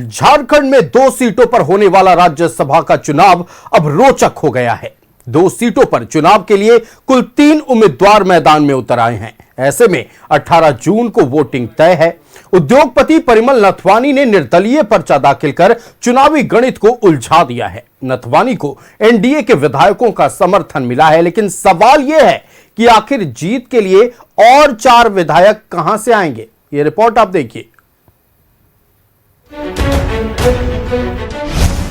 झारखंड में 2 सीटों पर होने वाला राज्यसभा का चुनाव अब रोचक हो गया है। 2 सीटों पर चुनाव के लिए कुल 3 उम्मीदवार मैदान में उतर आए हैं। ऐसे में 18 जून को वोटिंग तय है। उद्योगपति परिमल नथवानी ने निर्दलीय पर्चा दाखिल कर चुनावी गणित को उलझा दिया है। नथवानी को एनडीए के विधायकों का समर्थन मिला है, लेकिन सवाल यह है कि आखिर जीत के लिए और 4 विधायक कहां से आएंगे। यह रिपोर्ट आप देखिए।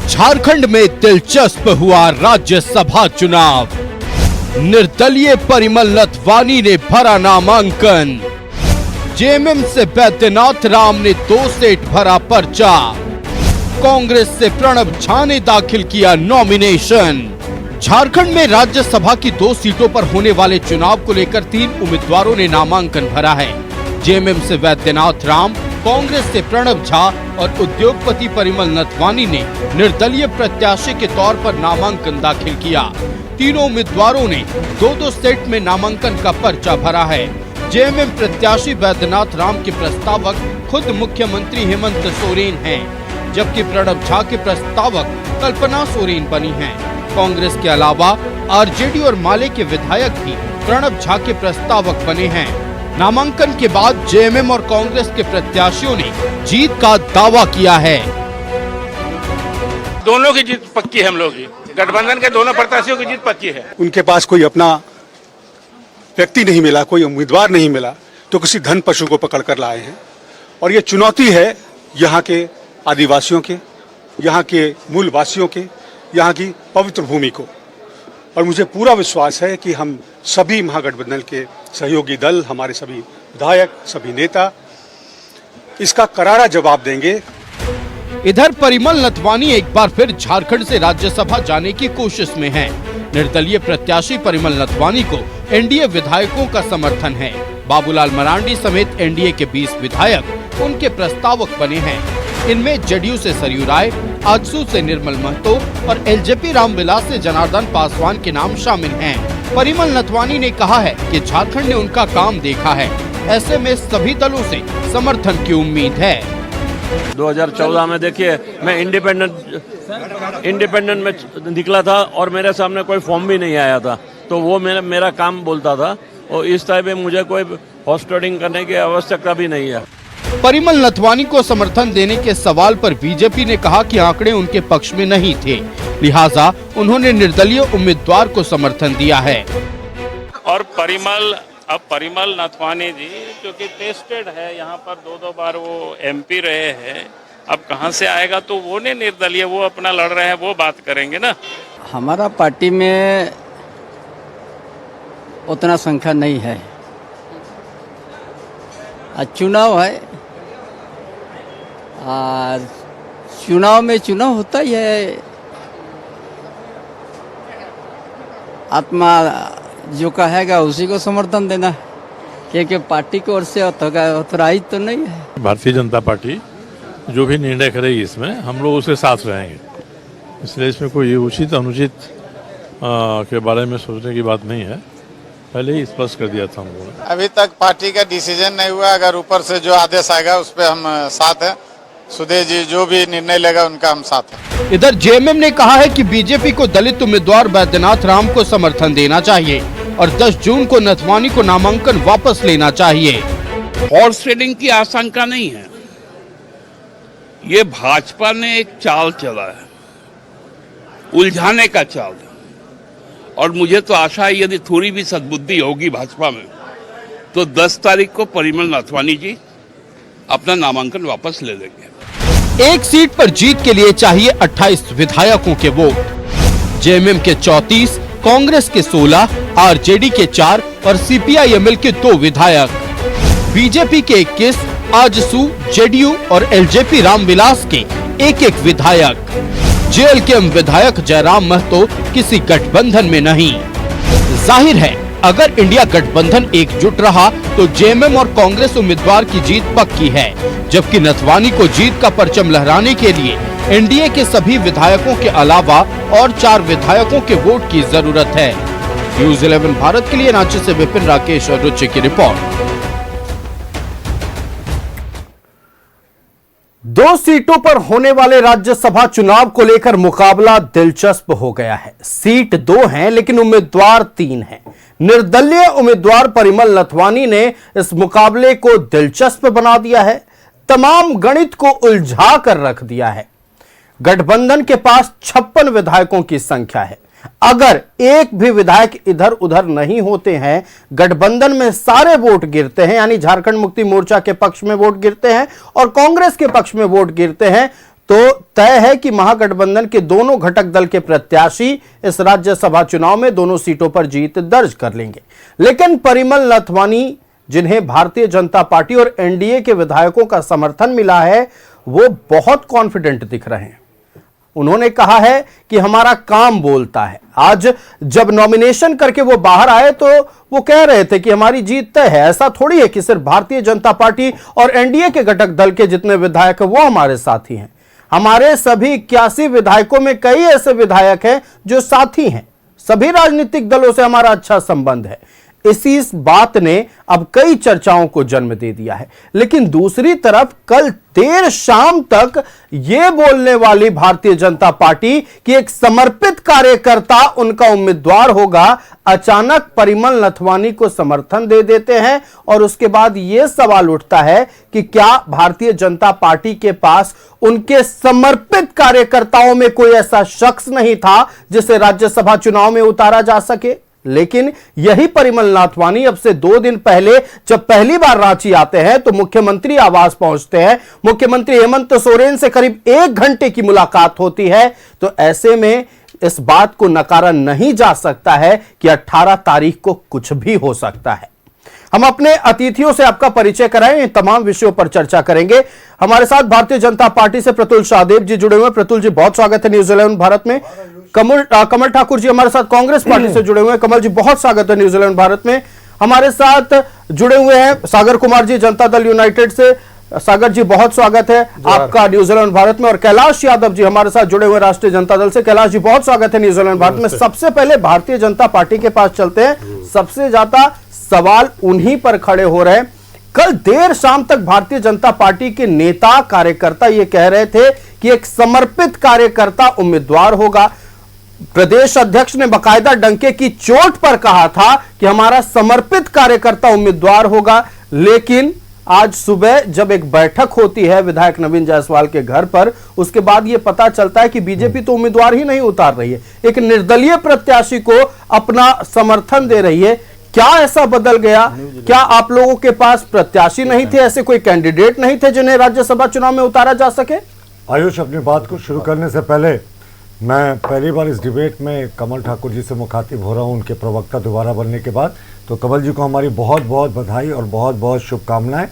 झारखंड में दिलचस्प हुआ राज्यसभा चुनाव। निर्दलीय परिमल नथवानी ने भरा नामांकन। जेएमएम से बैद्यनाथ राम ने 2 सेट भरा पर्चा। कांग्रेस से प्रणब झा ने दाखिल किया नॉमिनेशन। झारखंड में राज्यसभा की 2 सीटों पर होने वाले चुनाव को लेकर 3 उम्मीदवारों ने नामांकन भरा है। जेएमएम से बैद्यनाथ राम, कांग्रेस से प्रणब झा और उद्योगपति परिमल नथवानी ने निर्दलीय प्रत्याशी के तौर पर नामांकन दाखिल किया। तीनों उम्मीदवारों ने 2-2 सेट में नामांकन का पर्चा भरा है। जेएमएम प्रत्याशी बैद्यनाथ राम के प्रस्तावक खुद मुख्यमंत्री हेमंत सोरेन हैं, जबकि प्रणब झा के प्रस्तावक कल्पना सोरेन बनी हैं। कांग्रेस के अलावा आरजेडी और माले के विधायक भी प्रणब झा के प्रस्तावक बने हैं। नामांकन के बाद जेएमएम और कांग्रेस के प्रत्याशियों ने जीत का दावा किया है। दोनों की जीत पक्की है। हम लोग की गठबंधन के दोनों प्रत्याशियों की जीत पक्की है। उनके पास कोई अपना व्यक्ति नहीं मिला, कोई उम्मीदवार नहीं मिला, तो किसी धन पशु को पकड़ कर लाए हैं। और ये चुनौती है यहाँ के आदिवासियों के, यहाँ के मूल वासियों के, यहाँ की पवित्र भूमि को। और मुझे पूरा विश्वास है कि हम सभी महागठबंधन के सहयोगी दल, हमारे सभी विधायक, सभी नेता इसका करारा जवाब देंगे। इधर परिमल नथवानी एक बार फिर झारखंड से राज्यसभा जाने की कोशिश में हैं। निर्दलीय प्रत्याशी परिमल नथवानी को एनडीए विधायकों का समर्थन है। बाबूलाल मरांडी समेत एनडीए के 20 विधायक उनके प्रस्तावक बने हैं। इनमें जदयू से सरयू राय, आजसू से निर्मल महतो और एलजेपी रामविलास से जनार्दन पासवान के नाम शामिल हैं। परिमल नथवानी ने कहा है कि झारखंड ने उनका काम देखा है, ऐसे में सभी दलों से समर्थन की उम्मीद है। 2014 में देखिए, मैं इंडिपेंडेंट में निकला था और मेरे सामने कोई फॉर्म भी नहीं आया था, तो वो मेरा काम बोलता था और इस टाइप में मुझे कोई होस्टिंग करने की आवश्यकता भी नहीं है। परिमल नथवानी को समर्थन देने के सवाल पर बीजेपी ने कहा कि आंकड़े उनके पक्ष में नहीं थे, लिहाजा उन्होंने निर्दलीय उम्मीदवार को समर्थन दिया है। और परिमल नथवानी जी जो कि टेस्टेड है, यहाँ पर 2-2 बार वो एमपी रहे हैं, अब कहाँ से आएगा, तो वो नहीं निर्दलीय, वो अपना लड़ रहे हैं, वो बात करेंगे ना। हमारा पार्टी में उतना संख्या नहीं है। आज चुनाव है और चुनाव में चुनाव होता ही है। आत्मा जो कहेगा उसी को समर्थन देना, क्योंकि पार्टी की ओर से ऑथराइज तो नहीं है। भारतीय जनता पार्टी जो भी निर्णय करेगी इसमें हम लोग उसके साथ रहेंगे, इसलिए इसमें कोई उचित अनुचित के बारे में सोचने की बात नहीं है, पहले ही स्पष्ट कर दिया था हम लोगों ने। अभी तक पार्टी का डिसीजन नहीं हुआ, अगर ऊपर से जो आदेश आएगा उस पर हम साथ हैं। सुधीर जी जो भी निर्णय लेगा उनका हम साथ हैं। इधर जेएमएम ने कहा है कि बीजेपी को दलित उम्मीदवार बैद्यनाथ राम को समर्थन देना चाहिए और 10 जून को नथवानी को नामांकन वापस लेना चाहिए। हॉर्स ट्रेडिंग की आशंका नहीं है। ये भाजपा ने एक चाल चला है, उलझाने का चाल, और मुझे तो आशा है यदि थोड़ी भी सद्बुद्धि होगी भाजपा में तो 10 तारीख को परिमल नथवानी जी अपना नामांकन वापस ले लेंगे। एक सीट पर जीत के लिए चाहिए 28 विधायकों के वोट। जेएमएम के 34, कांग्रेस के 16, आरजेडी के 4 और सीपीआईएमएल के 2 विधायक, बीजेपी के 21, आजसू, जदयू और एलजेपी रामविलास के 1-1 विधायक। जेएलकेएम विधायक जयराम महतो किसी गठबंधन में नहीं। जाहिर है अगर इंडिया गठबंधन एकजुट रहा तो जेएमएम और कांग्रेस उम्मीदवार की जीत पक्की है, जबकि नथवानी को जीत का परचम लहराने के लिए एनडीए के सभी विधायकों के अलावा और 4 विधायकों के वोट की जरूरत है। न्यूज़ 11 भारत के लिए रांची से विपिन राकेश और रुचि की रिपोर्ट। दो सीटों पर होने वाले राज्यसभा चुनाव को लेकर मुकाबला दिलचस्प हो गया है। सीट 2 हैं लेकिन उम्मीदवार 3 हैं। निर्दलीय उम्मीदवार परिमल नथवानी ने इस मुकाबले को दिलचस्प बना दिया है, तमाम गणित को उलझा कर रख दिया है। गठबंधन के पास 56 विधायकों की संख्या है। अगर एक भी विधायक इधर उधर नहीं होते हैं, गठबंधन में सारे वोट गिरते हैं, यानी झारखंड मुक्ति मोर्चा के पक्ष में वोट गिरते हैं और कांग्रेस के पक्ष में वोट गिरते हैं, तो तय है कि महागठबंधन के दोनों घटक दल के प्रत्याशी इस राज्यसभा चुनाव में दोनों सीटों पर जीत दर्ज कर लेंगे। लेकिन परिमल नथवानी, जिन्हें भारतीय जनता पार्टी और एनडीए के विधायकों का समर्थन मिला है, वो बहुत कॉन्फिडेंट दिख रहे हैं। उन्होंने कहा है कि हमारा काम बोलता है। आज जब नॉमिनेशन करके वो बाहर आए तो वो कह रहे थे कि हमारी जीत तय है। ऐसा थोड़ी है कि सिर्फ भारतीय जनता पार्टी और एनडीए के घटक दल के जितने विधायक हैं वो हमारे साथी हैं। हमारे सभी 81 विधायकों में कई ऐसे विधायक हैं जो साथी हैं। सभी राजनीतिक दलों से हमारा अच्छा संबंध है। इसी बात ने अब कई चर्चाओं को जन्म दे दिया है। लेकिन दूसरी तरफ कल देर शाम तक यह बोलने वाली भारतीय जनता पार्टी कि एक समर्पित कार्यकर्ता उनका उम्मीदवार होगा, अचानक परिमल नथवानी को समर्थन दे देते हैं। और उसके बाद यह सवाल उठता है कि क्या भारतीय जनता पार्टी के पास उनके समर्पित कार्यकर्ताओं में कोई ऐसा शख्स नहीं था जिसे राज्यसभा चुनाव में उतारा जा सके। लेकिन यही परिमल नाथवानी अब से 2 दिन पहले जब पहली बार रांची आते हैं तो मुख्यमंत्री आवास पहुंचते हैं। मुख्यमंत्री हेमंत सोरेन से करीब 1 घंटे की मुलाकात होती है। तो ऐसे में इस बात को नकारा नहीं जा सकता है कि 18 तारीख को कुछ भी हो सकता है। हम अपने अतिथियों से आपका परिचय कराएं, इन तमाम विषयों पर चर्चा करेंगे। हमारे साथ भारतीय जनता पार्टी से प्रतुल शाहदेव जी जुड़े हुए। प्रतुल जी, बहुत स्वागत है न्यूज 11 भारत में। कमल ठाकुर जी हमारे साथ कांग्रेस पार्टी से जुड़े हुए हैं। कमल जी, बहुत स्वागत है न्यूज 11 भारत में। हमारे साथ जुड़े हुए हैं सागर कुमार जी जनता दल यूनाइटेड से। सागर जी, बहुत स्वागत है आपका न्यूज 11 भारत में। और कैलाश यादव जी हमारे साथ जुड़े हुए राष्ट्रीय जनता दल से। कैलाश जी, बहुत स्वागत है न्यूज 11 भारत में। सबसे पहले भारतीय जनता पार्टी के पास चलते हैं। सबसे ज्यादा सवाल उन्हीं पर खड़े हो रहे हैं। कल देर शाम तक भारतीय जनता पार्टी के नेता कार्यकर्ता ये कह रहे थे कि एक समर्पित कार्यकर्ता उम्मीदवार होगा। प्रदेश अध्यक्ष ने बकायदा डंके की चोट पर कहा था कि हमारा समर्पित कार्यकर्ता उम्मीदवार होगा। लेकिन आज सुबह जब एक बैठक होती है विधायक नवीन जायसवाल के घर पर, उसके बाद यह पता चलता है कि बीजेपी तो उम्मीदवार ही नहीं उतार रही है, एक निर्दलीय प्रत्याशी को अपना समर्थन दे रही है। क्या ऐसा बदल गया? क्या आप लोगों के पास प्रत्याशी नहीं थे, ऐसे कोई कैंडिडेट नहीं थे जिन्हें राज्यसभा चुनाव में उतारा जा सके? आयुष, अपनी बात को शुरू करने से पहले मैं पहली बार इस डिबेट में कमल ठाकुर जी से मुखातिब हो रहा हूं, उनके प्रवक्ता दोबारा बनने के बाद। तो कमल जी को हमारी बहुत बहुत बधाई और बहुत बहुत शुभकामनाएं।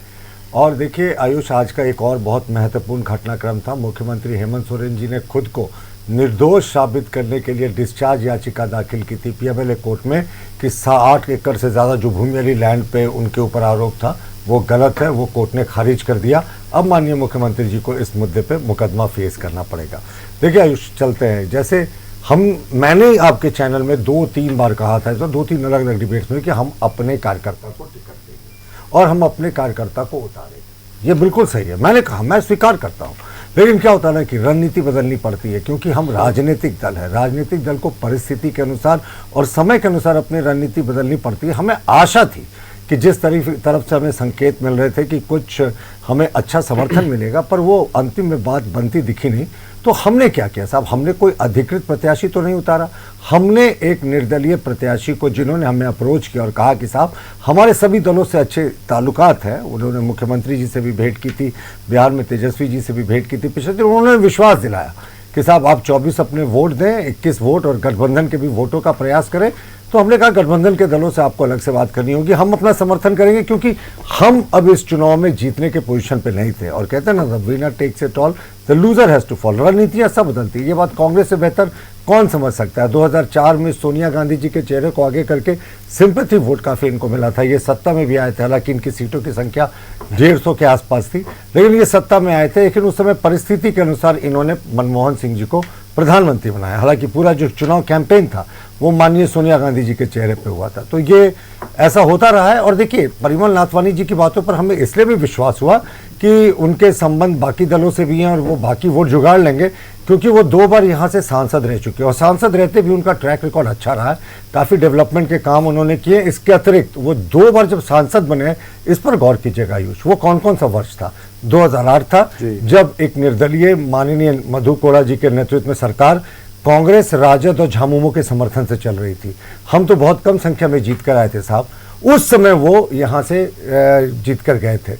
और देखिए आयुष, आज का एक और बहुत महत्वपूर्ण घटनाक्रम था। मुख्यमंत्री हेमंत सोरेन जी ने खुद को निर्दोष साबित करने के लिए डिस्चार्ज याचिका दाखिल की थी पीएमएलए कोर्ट में कि 8 एकड़ से ज़्यादा जो भूमि वाली लैंड पे उनके ऊपर आरोप था वो गलत है। वो कोर्ट ने खारिज कर दिया। अब माननीय मुख्यमंत्री जी को इस मुद्दे पे मुकदमा फेस करना पड़ेगा। देखिए आयुष, चलते हैं। जैसे मैंने आपके चैनल में 2-3 बार कहा था, तो 2-3 अलग अलग डिबेट्स में कि हम अपने कार्यकर्ता को टिकट देंगे और हम अपने कार्यकर्ता को उतारेंगे। ये बिल्कुल सही है, मैंने कहा, मैं स्वीकार करता हूँ। लेकिन क्या होता है ना कि रणनीति बदलनी पड़ती है, क्योंकि हम राजनीतिक दल है। राजनीतिक दल को परिस्थिति के अनुसार और समय के अनुसार अपनी रणनीति बदलनी पड़ती है। हमें आशा थी कि जिस तरफ से हमें संकेत मिल रहे थे कि कुछ हमें अच्छा समर्थन मिलेगा, पर वो अंतिम में बात बनती दिखी नहीं। तो हमने क्या किया साहब, हमने कोई अधिकृत प्रत्याशी तो नहीं उतारा। हमने एक निर्दलीय प्रत्याशी को, जिन्होंने हमें अप्रोच किया और कहा कि साहब हमारे सभी दलों से अच्छे ताल्लुकात हैं, उन्होंने मुख्यमंत्री जी से भी भेंट की थी, बिहार में तेजस्वी जी से भी भेंट की थी पिछले दिन, उन्होंने विश्वास दिलाया कि साहब आप 24 अपने वोट दें, 21 वोट और गठबंधन के भी वोटों का प्रयास करें। तो हमने कहा गठबंधन के दलों से आपको अलग से बात करनी होगी, हम अपना समर्थन करेंगे, क्योंकि हम अब इस चुनाव में जीतने के पोजीशन पे नहीं थे। और कहते हैं ना, the winner takes it all, the loser has to fall. रणनीतियां सब बदलती है, ये बात कांग्रेस से बेहतर कौन समझ सकता है। 2004 में सोनिया गांधी जी के चेहरे को आगे करके सिंपैथी वोट काफी इनको मिला था। ये सत्ता में भी आए थे, हालांकि इनकी सीटों की संख्या 150 के आसपास थी, लेकिन ये सत्ता में आए थे। लेकिन उस समय परिस्थिति के अनुसार इन्होंने मनमोहन सिंह जी को प्रधानमंत्री बनाया। हालांकि पूरा जो चुनाव कैंपेन था वो माननीय सोनिया गांधी जी के चेहरे पे हुआ था। तो ये ऐसा होता रहा है। और देखिए, परिमल नाथवानी जी की बातों पर हमें इसलिए भी विश्वास हुआ कि उनके संबंध बाकी दलों से भी हैं और वो बाकी वोट जुगाड़ लेंगे, क्योंकि वो 2 बार यहाँ से सांसद रह चुके हैं और सांसद रहते भी उनका ट्रैक रिकॉर्ड अच्छा रहा है, काफ़ी डेवलपमेंट के काम उन्होंने किए। इसके अतिरिक्त वो 2 बार जब सांसद बने, इस पर गौर कीजिएगा आयुष, वो कौन कौन सा वर्ष था? 2008 था, जब एक निर्दलीय माननीय मधु कोड़ा जी के नेतृत्व में सरकार कांग्रेस, राजद और झामुमो के समर्थन से चल रही थी। हम तो बहुत कम संख्या में जीत कर आए थे साहब, उस समय वो यहाँ से जीत कर गए थे।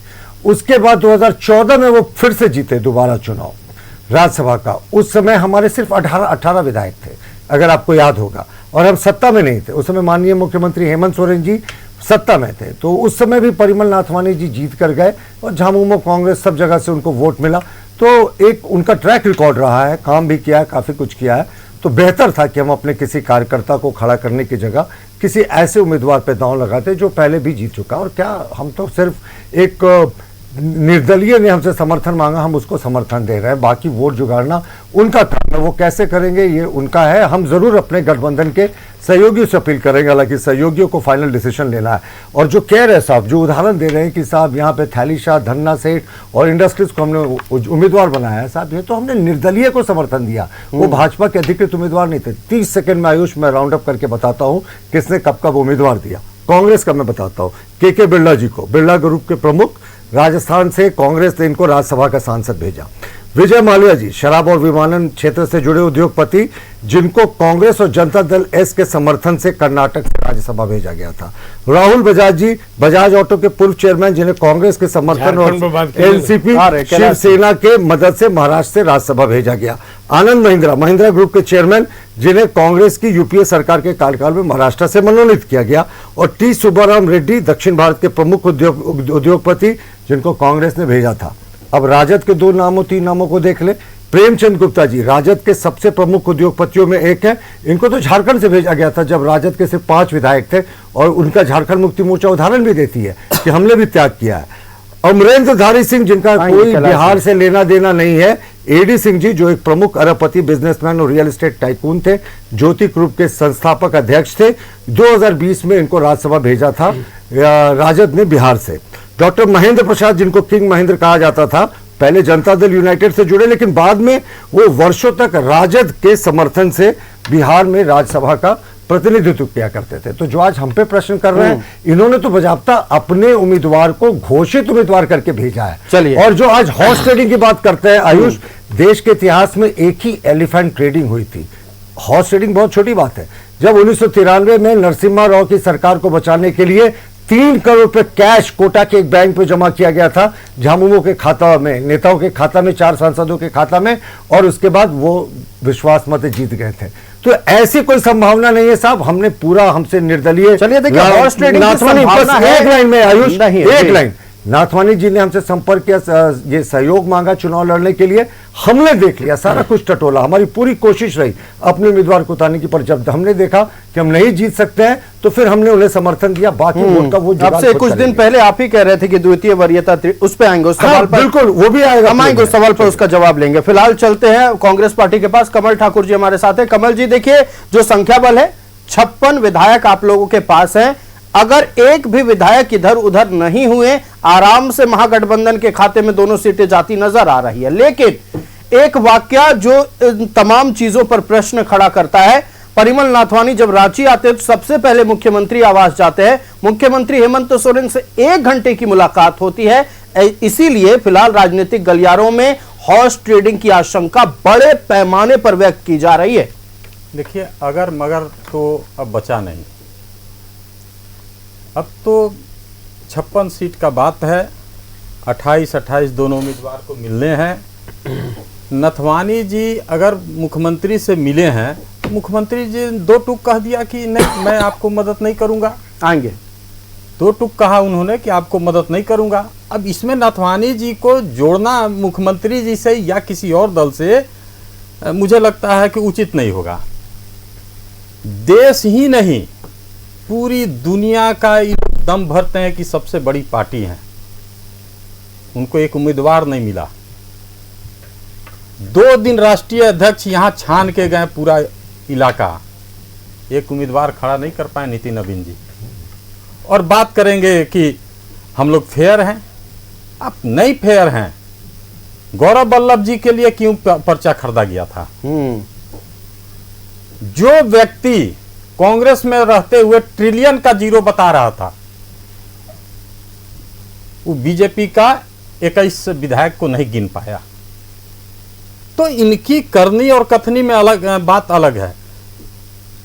उसके बाद 2014 में वो फिर से जीते दोबारा चुनाव राज्यसभा का। उस समय हमारे सिर्फ 18 विधायक थे, अगर आपको याद होगा, और हम सत्ता में नहीं थे। उस समय माननीय मुख्यमंत्री हेमंत सोरेन जी सत्ता में थे, तो उस समय भी परिमल नाथवानी जी जीत कर गए और झामुमो, कांग्रेस, सब जगह से उनको वोट मिला। तो एक उनका ट्रैक रिकॉर्ड रहा है, काम भी किया है, काफ़ी कुछ किया है। तो बेहतर था कि हम अपने किसी कार्यकर्ता को खड़ा करने की जगह किसी ऐसे उम्मीदवार पे दांव लगाते जो पहले भी जीत चुका। और क्या, हम तो सिर्फ एक निर्दलीय ने हमसे समर्थन मांगा, हम उसको समर्थन दे रहे हैं। बाकी वोट जुगाड़ना उनका काम है, वो कैसे करेंगे ये उनका है। हम जरूर अपने गठबंधन के सहयोगियों से अपील करेंगे, हालांकि सहयोगियों को फाइनल डिसीजन लेना है। और जो कह रहे हैं साहब, जो उदाहरण दे रहे हैं कि साहब यहाँ पे थैली शाह, धन्ना सेठ और इंडस्ट्रीज को हमने उम्मीदवार बनाया है, साहब ये तो हमने निर्दलीय को समर्थन दिया, वो भाजपा के अधिकृत उम्मीदवार नहीं थे। 30 सेकंड में आयुष मैं राउंड अप करके बताता हूँ किसने कब कब उम्मीदवार दिया। कांग्रेस का मैं बताता हूँ, के बिरला जी को, बिरला ग्रुप के प्रमुख, राजस्थान से कांग्रेस ने इनको राज्यसभा का सांसद भेजा। विजय माल्या जी, शराब और विमानन क्षेत्र से जुड़े उद्योगपति, जिनको कांग्रेस और जनता दल एस के समर्थन से कर्नाटक से राज्यसभा भेजा गया था। राहुल बजाज जी, बजाज ऑटो के पूर्व चेयरमैन, जिन्हें कांग्रेस के समर्थन और एनसीपी शिवसेना के मदद से महाराष्ट्र से राज्यसभा भेजा गया। आनंद महिंद्रा, महिंद्रा ग्रुप के चेयरमैन, जिन्हें कांग्रेस की यूपीए सरकार के कार्यकाल में महाराष्ट्र से मनोनीत किया गया। और टी सुब्बाराम रेड्डी, दक्षिण भारत के प्रमुख उद्योगपति, जिनको कांग्रेस ने भेजा था। अब राजद के 2 नामों 3 नामों को देख ले। प्रेमचंद गुप्ता जी, राजद के सबसे प्रमुख उद्योगपतियों में एक है। इनको तो झारखंड से भेजा गया था, जब राजद के सिर्फ 5 विधायक थे, और उनका झारखंड मुक्ति मोर्चा उदाहरण भी देती है कि हमने भी त्याग किया है। अमरेंद्रधारी सिंह, जिनका कोई बिहार से लेना देना नहीं है। एडी सिंह जी, जो एक प्रमुख अरबपति, बिजनेसमैन और रियल एस्टेट टाइकून थे, ज्योति ग्रुप के संस्थापक अध्यक्ष थे। 2020 में इनको राज्यसभा भेजा था राजद ने बिहार से। डॉक्टर महेंद्र प्रसाद, जिनको किंग महेंद्र कहा जाता था, पहले जनता दल यूनाइटेड से जुड़े, लेकिन बाद में वो वर्षों तक राजद के समर्थन से बिहार में राज्यसभा का प्रतिनिधित्व किया करते थे। तो जो आज हम पे प्रश्न कर रहे हैं, इन्होंने तो बजाबता अपने उम्मीदवार को घोषित उम्मीदवार करके भेजा है। चलिए, और जो आज हॉर्स ट्रेडिंग की बात करते हैं आयुष, देश के इतिहास में एक ही एलिफेंट ट्रेडिंग हुई थी। हॉर्स ट्रेडिंग बहुत छोटी बात है। जब 1993 में नरसिम्हा राव की सरकार को बचाने के लिए 3 करोड़ रुपए कैश कोटा के एक बैंक पे जमा किया गया था, झामुमो के खाता में, नेताओं के खाता में, 4 सांसदों के खाता में, और उसके बाद वो विश्वास मत जीत गए थे। तो ऐसी कोई संभावना नहीं है साहब। हमने पूरा, हमसे निर्दलीय, चलिए देखिए, हॉर्स ट्रेडिंग की संभावना है। एक लाइन में आयुष, एक लाइन, नाथवानी जी ने हमसे संपर्क किया, ये सहयोग मांगा चुनाव लड़ने के लिए। हमने देख लिया सारा कुछ टटोला, हमारी पूरी कोशिश रही अपने उम्मीदवार को उतारने की, पर जब हमने देखा कि हम नहीं जीत सकते हैं तो फिर हमने उन्हें समर्थन दिया। बाकी वोट का वो आपसे कुछ दिन पहले आप ही कह रहे थे कि द्वितीय वरीयता, उस पे आएंगे, उस सवाल पर बिल्कुल वो भी आएगा, हम आएंगे उस सवाल पर, उसका जवाब लेंगे। फिलहाल चलते हैं कांग्रेस पार्टी के पास। कमल ठाकुर जी हमारे साथ है। कमल जी देखिए, जो संख्या बल है 56 विधायक आप लोगों के पास है। अगर एक भी विधायक इधर उधर नहीं हुए, आराम से महागठबंधन के खाते में दोनों सीटें जाती नजर आ रही है। लेकिन एक वाकया जो तमाम चीजों पर प्रश्न खड़ा करता है, परिमल नाथवानी जब रांची आते हैं तो सबसे पहले मुख्यमंत्री आवास जाते हैं, मुख्यमंत्री हेमंत सोरेन से 1 घंटे की मुलाकात होती है। इसीलिए फिलहाल राजनीतिक गलियारों में हॉर्स ट्रेडिंग की आशंका बड़े पैमाने पर व्यक्त की जा रही है। देखिए, अगर मगर तो अब बचा नहीं। अब तो 56 सीट का बात है, 28 दोनों उम्मीदवार को मिलने हैं। नथवानी जी अगर मुख्यमंत्री से मिले हैं, मुख्यमंत्री जी 2 टूक कह दिया कि नहीं, मैं आपको मदद नहीं करूंगा, आएंगे। 2 टूक कहा उन्होंने कि आपको मदद नहीं करूंगा। अब इसमें नथवानी जी को जोड़ना मुख्यमंत्री जी से या किसी और दल से मुझे लगता है कि उचित नहीं होगा। देश ही नहीं, पूरी दुनिया का दम भरते हैं कि सबसे बड़ी पार्टी है, उनको एक उम्मीदवार नहीं मिला। 2 दिन राष्ट्रीय अध्यक्ष यहां छान के गए पूरा इलाका, एक उम्मीदवार खड़ा नहीं कर पाए, नितिन नवीन जी। और बात करेंगे कि हम लोग फेयर हैं, आप नहीं फेयर हैं। गौरव वल्लभ जी के लिए क्यों पर्चा खरीदा गया था? जो व्यक्ति कांग्रेस में रहते हुए ट्रिलियन का जीरो बता रहा था, वो बीजेपी का 21 विधायक को नहीं गिन पाया। तो इनकी करनी और कथनी में अलग बात अलग है।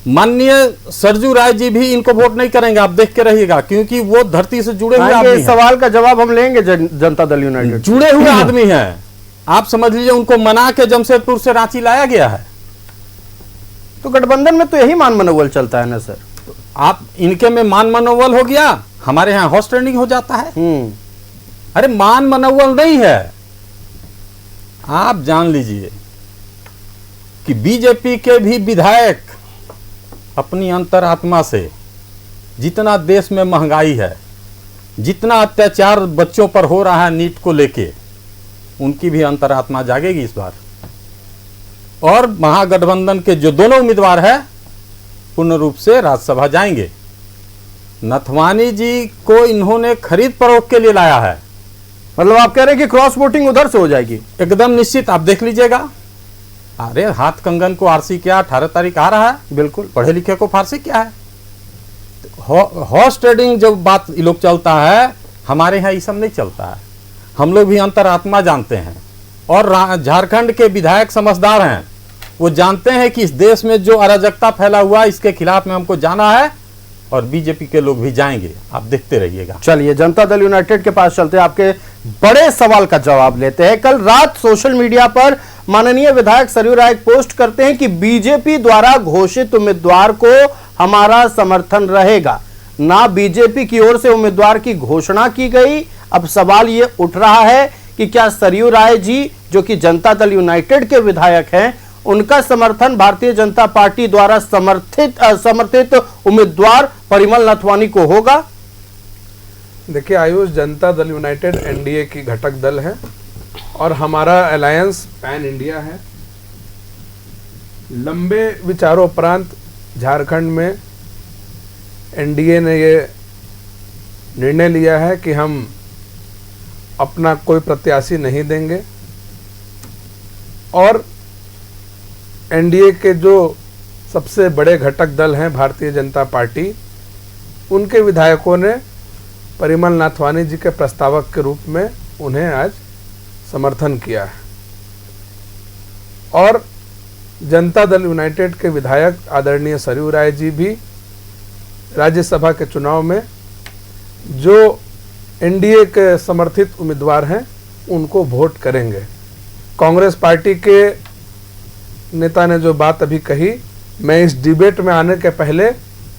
माननीय सरजू राय जी भी इनको वोट नहीं करेंगे, आप देख के रहिएगा, क्योंकि वो धरती से जुड़े हुए आदमी हैं। सवाल का जवाब हम लेंगे जनता दल यूनाइटेड। जुड़े हुए आदमी हैं, आप समझ लीजिए उनको मना के जमशेदपुर से रांची लाया गया है। तो गठबंधन में तो यही मान मनोबल चलता है ना सर। आप इनके में मान मनोबल हो गया, हमारे यहाँ हॉर्स ट्रेडिंग हो जाता है। अरे मान मनोबल नहीं है। आप जान लीजिए कि बीजेपी के भी विधायक अपनी अंतरात्मा से, जितना देश में महंगाई है, जितना अत्याचार बच्चों पर हो रहा है नीट को लेके, उनकी भी अंतरात्मा जागेगी इस बार। और महागठबंधन के जो दोनों उम्मीदवार हैं पूर्ण रूप से राज्यसभा जाएंगे। नथवानी जी को इन्होंने खरीद फरोख्त के लिए लाया है। मतलब आप कह रहे हैं कि क्रॉस वोटिंग उधर से हो जाएगी? एकदम निश्चित, आप देख लीजिएगा। अरे हाथ कंगन को आरसी क्या 18 तारीख आ रहा है, बिल्कुल पढ़े लिखे को फारसी क्या है। हॉर्स ट्रेडिंग जब बात ये लोग चलता है, हमारे यहाँ ये सब नहीं चलता है। हम लोग भी अंतरात्मा जानते हैं, और झारखंड के विधायक समझदार हैं, वो जानते हैं कि इस देश में जो अराजकता फैला हुआ है इसके खिलाफ में हमको जाना है, और बीजेपी के लोग भी जाएंगे, आप देखते रहिएगा। चलिए जनता दल यूनाइटेड के पास चलते हैं, आपके बड़े सवाल का जवाब लेते हैं। कल रात सोशल मीडिया पर माननीय विधायक सरयू राय पोस्ट करते हैं कि बीजेपी द्वारा घोषित उम्मीदवार को हमारा समर्थन रहेगा, ना बीजेपी की ओर से उम्मीदवार की घोषणा की गई। अब सवाल ये उठ रहा है कि क्या सरयू राय जी, जो कि जनता दल यूनाइटेड के विधायक हैं, उनका समर्थन भारतीय जनता पार्टी द्वारा समर्थित उम्मीदवार परिमल नथवानी को होगा? देखिए आयुष, जनता दल यूनाइटेड एनडीए की घटक दल है और हमारा अलायंस पैन इंडिया है। लंबे विचारों उपरांत झारखंड में एनडीए ने ये निर्णय लिया है कि हम अपना कोई प्रत्याशी नहीं देंगे, और एनडीए के जो सबसे बड़े घटक दल हैं भारतीय जनता पार्टी, उनके विधायकों ने परिमल नाथवानी जी के प्रस्तावक के रूप में उन्हें आज समर्थन किया है। और जनता दल यूनाइटेड के विधायक आदरणीय सरयू राय जी भी राज्यसभा के चुनाव में जो एनडीए के समर्थित उम्मीदवार हैं उनको वोट करेंगे। कांग्रेस पार्टी के नेता ने जो बात अभी कही, मैं इस डिबेट में आने के पहले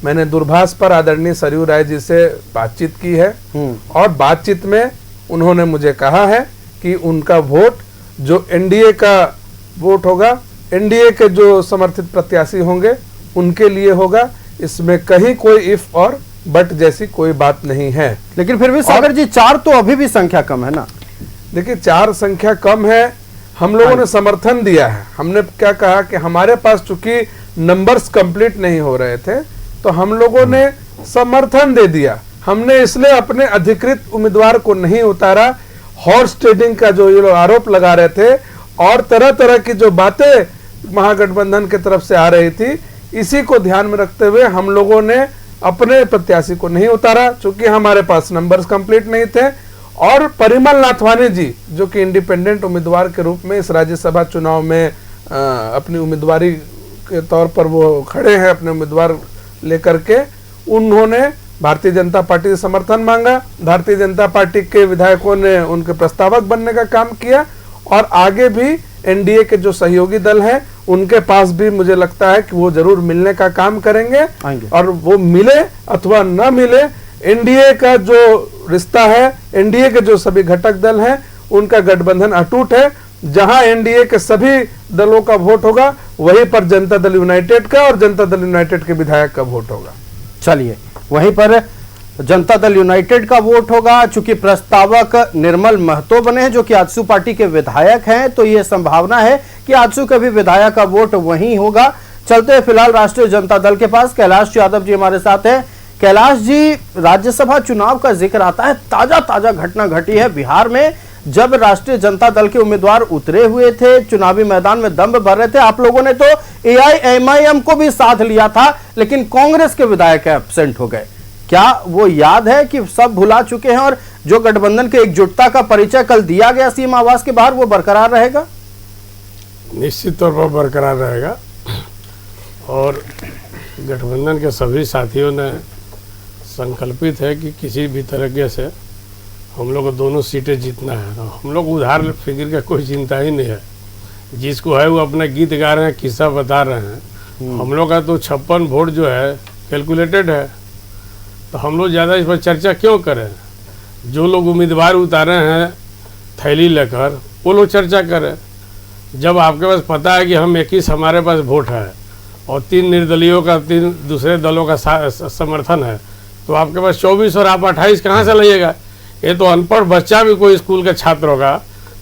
मैंने दूरभाष पर आदरणीय सरयू राय जी से बातचीत की है, और बातचीत में उन्होंने मुझे कहा है कि उनका वोट जो एनडीए का वोट होगा, एनडीए के जो समर्थित प्रत्याशी होंगे उनके लिए होगा। इसमें कहीं कोई इफ और बट जैसी कोई बात नहीं है। लेकिन फिर भी सागर जी 4 तो अभी भी संख्या कम है ना? देखिए 4 संख्या कम है, हम लोगों ने समर्थन दिया है। हमने क्या कहा कि हमारे पास चूंकि नंबर्स कंप्लीट नहीं हो रहे थे तो हम लोगों ने समर्थन दे दिया। हमने इसलिए अपने अधिकृत उम्मीदवार को नहीं उतारा। हॉर्स ट्रेडिंग का जो ये लोग आरोप लगा रहे थे और तरह तरह की जो बातें महागठबंधन की तरफ से आ रही थी, इसी को ध्यान में रखते हुए हम लोगों ने अपने प्रत्याशी को नहीं उतारा, चूंकि हमारे पास नंबर्स कंप्लीट नहीं थे। और परिमल नाथवानी जी जो कि इंडिपेंडेंट उम्मीदवार के रूप में इस राज्यसभा चुनाव में अपनी उम्मीदवारी के तौर पर वो खड़े हैं, अपने उम्मीदवार लेकर के, उन्होंने भारतीय जनता पार्टी से समर्थन मांगा। भारतीय जनता पार्टी के विधायकों ने उनके प्रस्तावक बनने का काम किया, और आगे भी एनडीए के जो सहयोगी दल हैं उनके पास भी मुझे लगता है कि वो जरूर मिलने का काम करेंगे। और वो मिले अथवा न मिले, एनडीए का जो रिश्ता है, एनडीए के जो सभी घटक दल हैं उनका गठबंधन अटूट है। जहां एनडीए के सभी दलों का वोट होगा वहीं पर जनता दल यूनाइटेड का और जनता दल यूनाइटेड के विधायक का वोट होगा। चलिए, वहीं पर जनता दल यूनाइटेड का वोट होगा। चूंकि प्रस्तावक निर्मल महतो बने हैं जो कि आजसू पार्टी के विधायक हैं, तो यह संभावना है कि आजसू के भी विधायक का वोट वहीं होगा। चलते हैं फिलहाल राष्ट्रीय जनता दल के पास। कैलाश यादव जी हमारे साथ हैं। कैलाश जी, राज्यसभा चुनाव का जिक्र आता है, ताजा ताजा घटना घटी है बिहार में, जब राष्ट्रीय जनता दल के उम्मीदवार उतरे हुए थे, चुनावी मैदान में दम भर रहे थे। आप लोगों ने तो AIMIM को भी साथ लिया था, लेकिन कांग्रेस के विधायक एब्सेंट हो गए। क्या वो याद है कि सब भुला चुके हैं और जो गठबंधन के एकजुटता का परिचय कल दिया गया सीएम आवास के बाहर, वो बरकरार रहेगा? निश्चित तौर पर बरकरार रहेगा और गठबंधन के सभी साथियों ने संकल्पित है कि किसी भी तरीके से हम लोग को दोनों सीटें जीतना है। हम लोग उधार फिक्र का कोई चिंता ही नहीं है, जिसको है वो अपना गीत गा रहे हैं, किस्सा बता रहे हैं। हम लोग का तो 56 वोट जो है कैलकुलेटेड है, तो हम लोग ज़्यादा इस पर चर्चा क्यों करें। जो लोग उम्मीदवार उतारे हैं थैली लेकर, वो लोग चर्चा करें। जब आपके पास पता है कि हम 21 हमारे पास वोट है और 3 निर्दलीयों का 3 दूसरे दलों का समर्थन है, तो आपके पास 24 और आप 28 कहाँ से लाइएगा। ये तो अनपढ़ बच्चा भी कोई स्कूल का छात्र होगा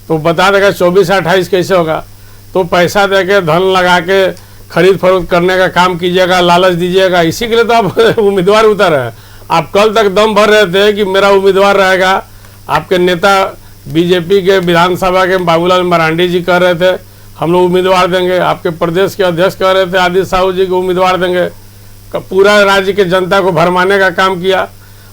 तो बता देगा 24-28 कैसे होगा। तो पैसा दे के धन लगा के खरीद फरोख्त करने का काम कीजिएगा, लालच दीजिएगा, इसी के लिए तो आप उम्मीदवार उतारे हैं। आप कल तक दम भर रहे थे कि मेरा उम्मीदवार रहेगा। आपके नेता बीजेपी के विधानसभा के बाबूलाल मरांडी जी कह रहे थे हम लोग उम्मीदवार देंगे। आपके प्रदेश के अध्यक्ष कह रहे थे आदित्य साहू जी को उम्मीदवार देंगे। पूरा राज्य के जनता को भरमाने का काम किया।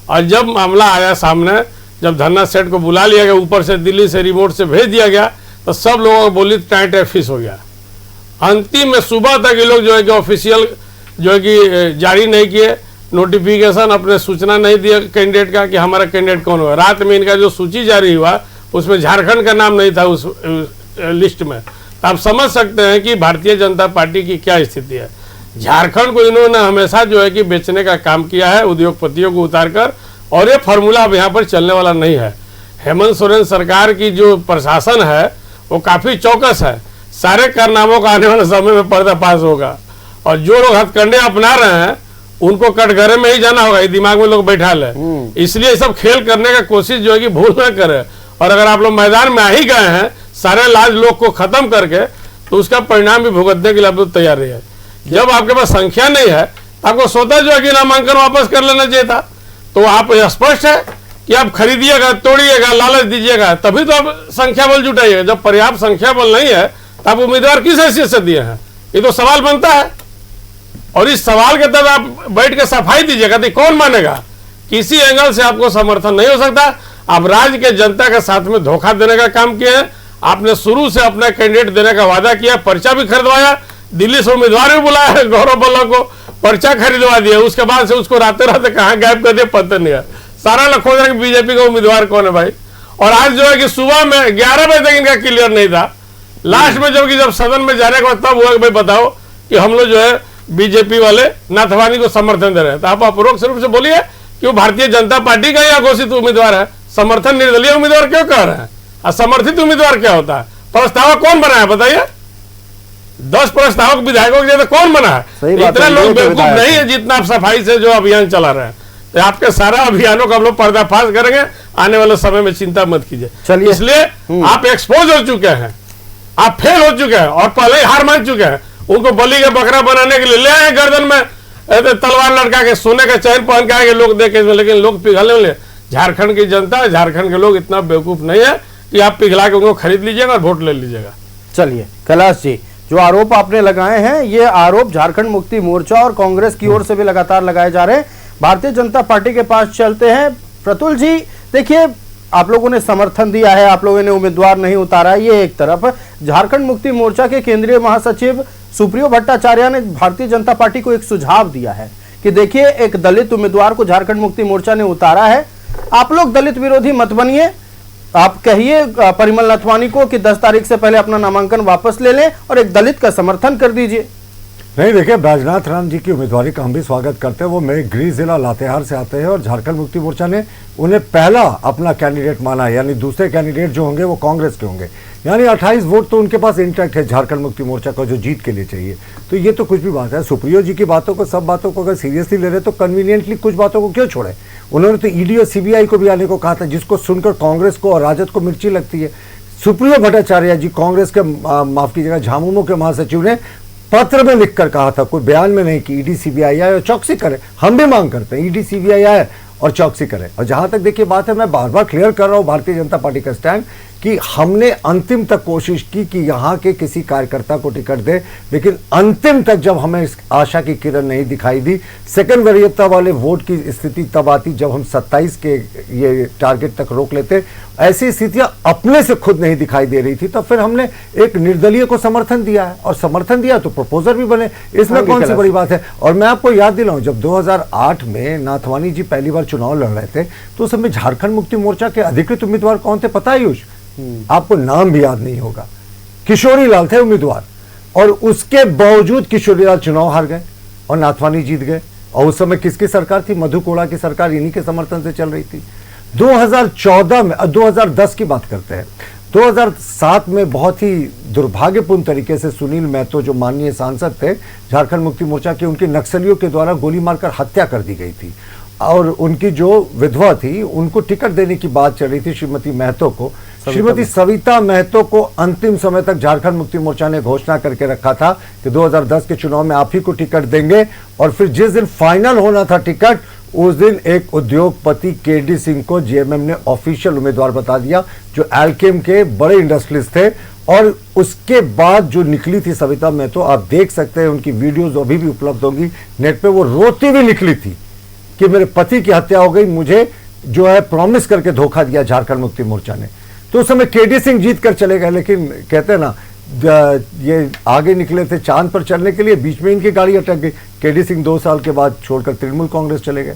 और जब मामला आया सामने, जब धरना सेट को बुला लिया गया, ऊपर से दिल्ली से रिमोट से भेज दिया गया, तो सब लोगों को बोली टाइट फिश हो गया। अंतिम में सुबह तक ये लोग जो है कि ऑफिशियल जो है कि जारी नहीं किए, नोटिफिकेशन अपने सूचना नहीं दिया कैंडिडेट का कि हमारा कैंडिडेट कौन होगा। रात में इनका जो सूची जारी हुआ उसमें झारखंड का नाम नहीं था उस लिस्ट में। तो आप समझ सकते हैं कि भारतीय जनता पार्टी की क्या स्थिति है। झारखंड को इन्होंने हमेशा जो है कि बेचने का काम किया है, उद्योगपतियों को उतारकर, और ये फार्मूला अब यहाँ पर चलने वाला नहीं है। हेमंत सोरेन सरकार की जो प्रशासन है वो काफ़ी चौकस है। सारे कारनामों का आने वाले समय में पर्दाफाश होगा और जो लोग हथकंडे अपना रहे हैं उनको कटघरे में ही जाना होगा, ये दिमाग में लोग बैठा ले। इसलिए सब खेल करने का कोशिश जो है कि भूल न करें। और अगर आप लोग मैदान में आ ही गए हैं सारे लाज लोग को खत्म करके, तो उसका परिणाम भी भुगतने के लिए आप तैयार रहिए। जब आपके पास संख्या नहीं है तो आपको स्वतः जो है कि नामांकन वापस कर लेना चाहिए था। तो आप स्पष्ट है कि आप खरीदिएगा, तोड़िएगा, लालच दीजिएगा, तभी तो आप संख्या बल जुटाइएगा। जब पर्याप्त संख्या बल नहीं है तो आप उम्मीदवार किस हैसियत से दिए हैं, ये तो सवाल बनता है। और इस सवाल के तहत आप बैठ के सफाई दीजिएगा तो कौन मानेगा। किसी एंगल से आपको समर्थन नहीं हो सकता। आप राज्य के जनता के साथ में धोखा देने का काम किए हैं। आपने शुरू से अपना कैंडिडेट देने का वादा किया, पर्चा भी खरीदवाया, दिल्ली से उम्मीदवार भी बुलाया है, गौरव बल्ला को पर्चा खरीदवा दिया, उसके बाद से उसको राते राते कहाँ गायब कर दिया पता नहीं है। सारा लोग खोज रहे कि बीजेपी का उम्मीदवार कौन है भाई। और आज जो है कि सुबह में 11 बजे तक इनका क्लियर नहीं था। लास्ट में जब सदन में जाने के बाद तब हुआ कि भाई बताओ कि हम लोग जो है बीजेपी वाले नाथवानी को समर्थन दे रहे हैं। तो आप अपरोक्ष रूप से बोलिए कि वो भारतीय जनता पार्टी का ही घोषित उम्मीदवार है। समर्थन निर्दलीय उम्मीदवार क्यों कह रहे हैं? असमर्थित उम्मीदवार क्या होता है? प्रस्तावक कौन बना है बताइए? 10 प्रस्तावक विधायकों के जैसे कौन बना है? इतना लोग बेवकूफ नहीं है जितना आप सफाई से जो अभियान चला रहे हैं। तो आपके सारा अभियानों का हम लोग पर्दाफाश करेंगे आने वाले समय में, चिंता मत कीजिए। इसलिए आप एक्सपोज हो चुके हैं, आप फेल हो चुके हैं और पहले ही हार मान चुके हैं। उनको बलि का बकरा बनाने के लिए ले आए गर्दन में तलवार लटका के, सोने का चैन पहन के आएंगे लोग देखे, लेकिन लोग पिघलने ले। झारखंड की जनता, झारखंड के लोग इतना बेवकूफ नहीं है कि आप पिघला के उनको खरीद लीजिएगा और वोट ले लीजिएगा। चलिए कैलाश जी, जो आरोप आपने लगाए हैं ये आरोप झारखंड मुक्ति मोर्चा और कांग्रेस की ओर से भी लगातार लगाए जा रहे हैं। भारतीय जनता पार्टी के पास चलते हैं। प्रतुल जी, देखिए आप लोगों ने समर्थन दिया है, आप लोगों ने उम्मीदवार नहीं उतारा, ये एक तरफ। झारखंड मुक्ति मोर्चा के केंद्रीय महासचिव सुप्रियो भट्टाचार्य ने भारतीय जनता पार्टी को एक सुझाव दिया है कि देखिए एक दलित उम्मीदवार को झारखंड मुक्ति मोर्चा ने उतारा है, आप लोग दलित विरोधी मत बनिए, आप कहिए परिमल नथवानी को कि 10 तारीख से पहले अपना नामांकन वापस ले लें और एक दलित का समर्थन कर दीजिए। नहीं, देखिए बैजनाथ राम जी की उम्मीदवारी का हम भी स्वागत करते हैं। वो मेरे गृह जिला लातेहार से आते हैं और झारखंड मुक्ति मोर्चा ने उन्हें पहला अपना कैंडिडेट माना, यानी दूसरे कैंडिडेट जो होंगे वो कांग्रेस के होंगे। यानी 28 वोट तो उनके पास इंटैक्ट है झारखंड मुक्ति मोर्चा का, जो जीत के लिए चाहिए। तो ये तो कुछ भी बात है। सुप्रियो जी की बातों को, सब बातों को अगर सीरियसली ले रहे तो कन्वीनियंटली कुछ बातों को क्यों छोड़े? उन्होंने तो ईडी और सीबीआई को भी आने को कहा था, जिसको सुनकर कांग्रेस को और राजद को मिर्ची लगती है। सुप्रियो भट्टाचार्य जी कांग्रेस के माफ कीजिएगा झामुमो के महासचिव ने पत्र में लिखकर कहा था, कोई बयान में नहीं, कि ईडी सीबीआई आए और चौकसी करे। हम भी मांग करते हैं ईडी सीबीआई आए और चौकसी करें। और जहां तक देखिए बात है, मैं बार बार क्लियर कर रहा हूं भारतीय जनता पार्टी का स्टैंड कि हमने अंतिम तक कोशिश की कि यहां के किसी कार्यकर्ता को टिकट दे, लेकिन अंतिम तक जब हमें इस आशा की किरण नहीं दिखाई दी। सेकंड वरीयता वाले वोट की स्थिति तब आती जब हम 27 के ये टारगेट तक रोक लेते। ऐसी स्थितियां अपने से खुद नहीं दिखाई दे रही थी, तो फिर हमने एक निर्दलीय को समर्थन दिया है, और समर्थन दिया तो प्रपोजर भी बने, इसमें कौन सी बड़ी बात है। और मैं आपको याद दिलाऊं, जब 2008 में नाथवानी जी पहली बार चुनाव लड़ रहे थे तो उस समय झारखंड मुक्ति मोर्चा के अधिकृत उम्मीदवार कौन थे पता है आयुष? आपको नाम भी याद नहीं होगा, किशोरी लाल थे उम्मीदवार, और उसके बावजूद किशोरी लाल चुनाव हार गए और नाथवानी जीत गए। और उस समय किसकी सरकार थी? मधु कोड़ा की सरकार, इन्हीं के समर्थन से चल रही थी। 2014 में, 2010 की बात करते हैं, 2007 में बहुत ही दुर्भाग्यपूर्ण तरीके से सुनील महतो जो माननीय सांसद थे झारखंड मुक्ति मोर्चा के, उनके नक्सलियों के द्वारा गोली मारकर हत्या कर दी गई थी। और उनकी जो विधवा थी उनको टिकट देने की बात चल रही थी, श्रीमती महतो को, श्रीमती सविता महतो को अंतिम समय तक झारखंड मुक्ति मोर्चा ने घोषणा करके रखा था कि 2010 के चुनाव में आप ही को टिकट देंगे। और फिर जिस दिन फाइनल होना था टिकट, उस दिन एक उद्योगपति केडी सिंह को जेएमएम ने ऑफिशियल उम्मीदवार बता दिया, जो एल्केम के बड़े इंडस्ट्रियलिस्ट थे। और उसके बाद जो निकली थी सविता महतो, आप देख सकते हैं उनकी वीडियोज अभी भी उपलब्ध होगी नेट पे, वो रोती हुई निकली थी कि मेरे पति की हत्या हो गई, मुझे जो है प्रॉमिस करके धोखा दिया झारखंड मुक्ति मोर्चा ने। तो उस समय केडी सिंह जीत कर चले गए, लेकिन कहते हैं ना, ये आगे निकले थे चांद पर चलने के लिए, बीच में इनकी गाड़ी अटक गई। केडी सिंह 2 साल के बाद छोड़कर तृणमूल कांग्रेस चले गए।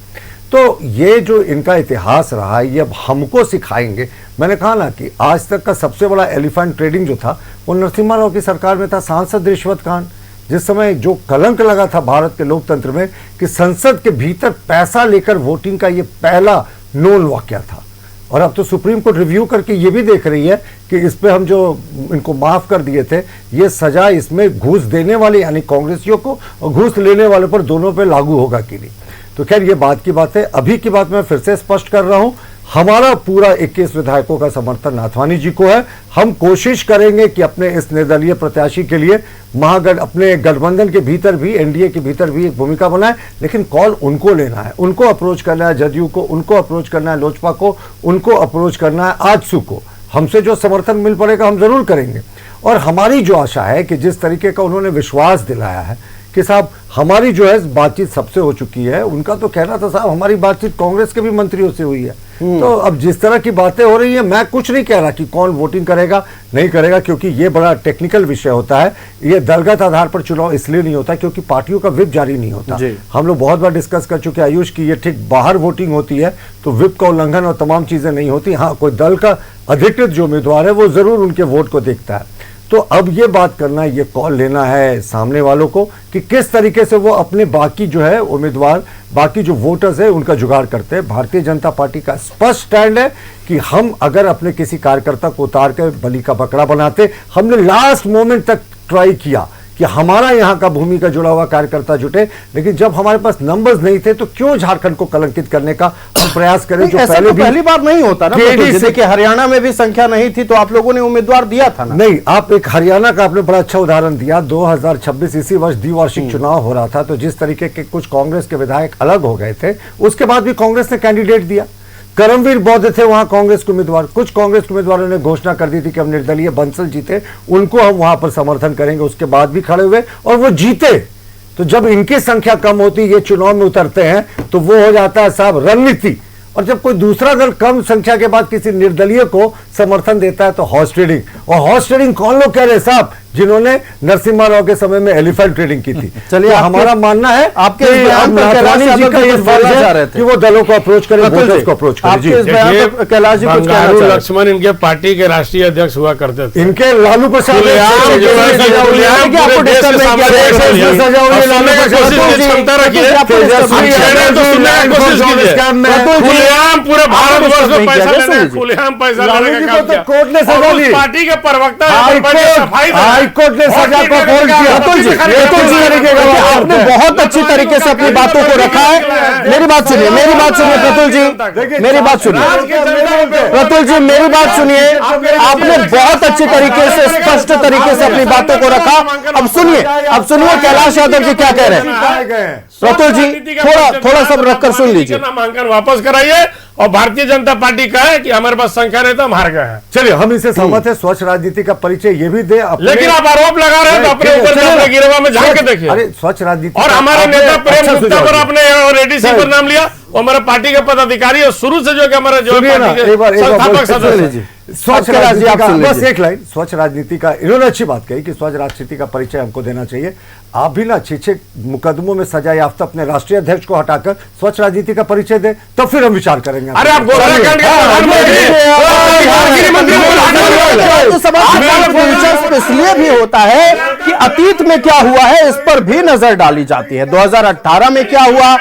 तो ये जो इनका इतिहास रहा है, ये अब हमको सिखाएंगे। मैंने कहा ना कि आज तक का सबसे बड़ा एलिफेंट ट्रेडिंग जो था वो नरसिम्हा राव की सरकार में था, सांसद रिश्वत कांड। जिस समय जो कलंक लगा था भारत के लोकतंत्र में कि संसद के भीतर पैसा लेकर वोटिंग का ये पहला नोन वाकया था। और अब तो सुप्रीम कोर्ट रिव्यू करके ये भी देख रही है कि इस पे हम जो इनको माफ कर दिए थे, ये सजा इसमें घूस देने वाले यानी कांग्रेसियों को और घूस लेने वाले पर दोनों पे लागू होगा कि नहीं। तो खैर ये बात की बात है। अभी की बात मैं फिर से स्पष्ट कर रहा हूं, हमारा पूरा 21 विधायकों का समर्थन नाथवानी जी को है। हम कोशिश करेंगे कि अपने इस निर्दलीय प्रत्याशी के लिए अपने गठबंधन के भीतर भी, एनडीए के भीतर भी एक भूमिका बनाए, लेकिन कॉल उनको लेना है, उनको अप्रोच करना है जदयू को, उनको अप्रोच करना है लोजपा को, उनको अप्रोच करना है आजसू को। हमसे जो समर्थन मिल पड़ेगा हम जरूर करेंगे। और हमारी जो आशा है कि जिस तरीके का उन्होंने विश्वास दिलाया है कि साहब हमारी जो है बातचीत सबसे हो चुकी है, उनका तो कहना था साहब हमारी बातचीत कांग्रेस के भी मंत्रियों से हुई है। तो अब जिस तरह की बातें हो रही है, मैं कुछ नहीं कह रहा कि कौन वोटिंग करेगा नहीं करेगा, क्योंकि ये बड़ा टेक्निकल विषय होता है। ये दलगत आधार पर चुनाव इसलिए नहीं होता क्योंकि पार्टियों का विप जारी नहीं होता। हम लोग बहुत बार डिस्कस कर चुके हैं आयुष की, ये ठीक बाहर वोटिंग होती है तो विप का उल्लंघन और तमाम चीजें नहीं होती। हाँ, कोई दल का अधिकृत जो उम्मीदवार है वो जरूर उनके वोट को देखता है। तो अब ये बात करना है, ये कॉल लेना है सामने वालों को कि किस तरीके से वो अपने बाकी जो है उम्मीदवार, बाकी जो वोटर्स है उनका जुगाड़ करते हैं। भारतीय जनता पार्टी का स्पष्ट स्टैंड है कि हम अगर अपने किसी कार्यकर्ता को उतार कर बलि का बकरा बनाते, हमने लास्ट मोमेंट तक ट्राई किया कि हमारा यहाँ का भूमि का जुड़ा हुआ कार्यकर्ता जुटे, लेकिन जब हमारे पास नंबर्स नहीं थे तो क्यों झारखंड को कलंकित करने का हम प्रयास करें। जो ऐसा तो पहली बार नहीं होता ना, जैसे कि हरियाणा में भी संख्या नहीं थी तो आप लोगों ने उम्मीदवार दिया था ना। नहीं, आप एक हरियाणा का आपने बड़ा अच्छा उदाहरण दिया। 2026 इसी वर्ष द्विवार्षिक चुनाव हो रहा था, तो जिस तरीके के कुछ कांग्रेस के विधायक अलग हो गए थे, उसके बाद भी कांग्रेस ने कैंडिडेट दिया। करमवीर बौद्ध थे वहां कांग्रेस के उम्मीदवार, कुछ कांग्रेस के उम्मीदवारों ने घोषणा कर दी थी कि हम निर्दलीय बंसल जीते, उनको हम वहां पर समर्थन करेंगे, उसके बाद भी खड़े हुए और वो जीते। तो जब इनकी संख्या कम होती, ये चुनाव में उतरते हैं, तो वो हो जाता है साहब रणनीति। और जब कोई दूसरा दल कम संख्या के बाद किसी निर्दलीय को समर्थन देता है तो हॉर्स ट्रेडिंग। और हॉर्स ट्रेडिंग कौन लोग कह रहे हैं साहब? जिन्होंने नरसिम्हा राव के समय में एलिफेंट ट्रेडिंग की थी। चलिए, हमारा मानना है आपके नाथवानी जी का ये फर्ज है कि वो दलों को अप्रोच करें, वोटर्स को अप्रोच करें। कैलाश जी कुछ कहना चाहते हैं? लक्ष्मण इनके पार्टी के राष्ट्रीय अध्यक्ष हुआ करते थे, इनके लालू प्रसाद पूरे भारतवर्ष में पैसा लेने, खुलेआम पैसा लेने का काम किया। कोर्ट ने सजा दी। पार्टी के प्रवक्ता हाईकोर्ट ने सजा को अपोज किया। प्रतुल जी, आपने बहुत अच्छी तरीके से अपनी बातों को रखा है। मेरी बात सुनिए, मेरी बात सुनिए प्रतुल जी, मेरी बात सुनिए प्रतुल जी, मेरी बात सुनिए। आपने बहुत अच्छी तरीके से, स्पष्ट तरीके से अपनी बातों को रखा। अब सुनिए कैलाश यादव जी क्या कह रहे हैं। प्रतुल जी थोड़ा सब रखकर सुन लीजिए। नामांकन वापस कराइए और भारतीय जनता पार्टी का है कि हमारे पास संख्या नहीं तो हम हार गए हैं। चलिए, हम इसे सहमत है। स्वच्छ राजनीति का परिचय ये भी दे। लेकिन आप आरोप लगा रहे हैं तो अपने ऊपर अपने गिरवा में झांक के देखिए। अरे स्वच्छ राजनीति और हमारे नेता प्रेम गुप्ता पर आपने एडीसी पर नाम लिया, वो हमारे पार्टी के पदाधिकारी है शुरू से, जो कि हमारे जो पार्टी के संस्थापक सदस्य। स्वच्छ राजनीति का बस एक लाइन, स्वच्छ राजनीति का इन्होंने अच्छी बात कही कि स्वच्छ राजनीति का परिचय हमको देना चाहिए। आप भी ना 6 मुकदमों में सजा याफ्ता अपने राष्ट्रीय अध्यक्ष को हटाकर स्वच्छ राजनीति का परिचय दे, तो फिर हम विचार करेंगे। अरे आप इसलिए भी होता है कि अतीत में क्या हुआ है इस पर भी नजर डाली जाती है। 2018 में क्या हुआ,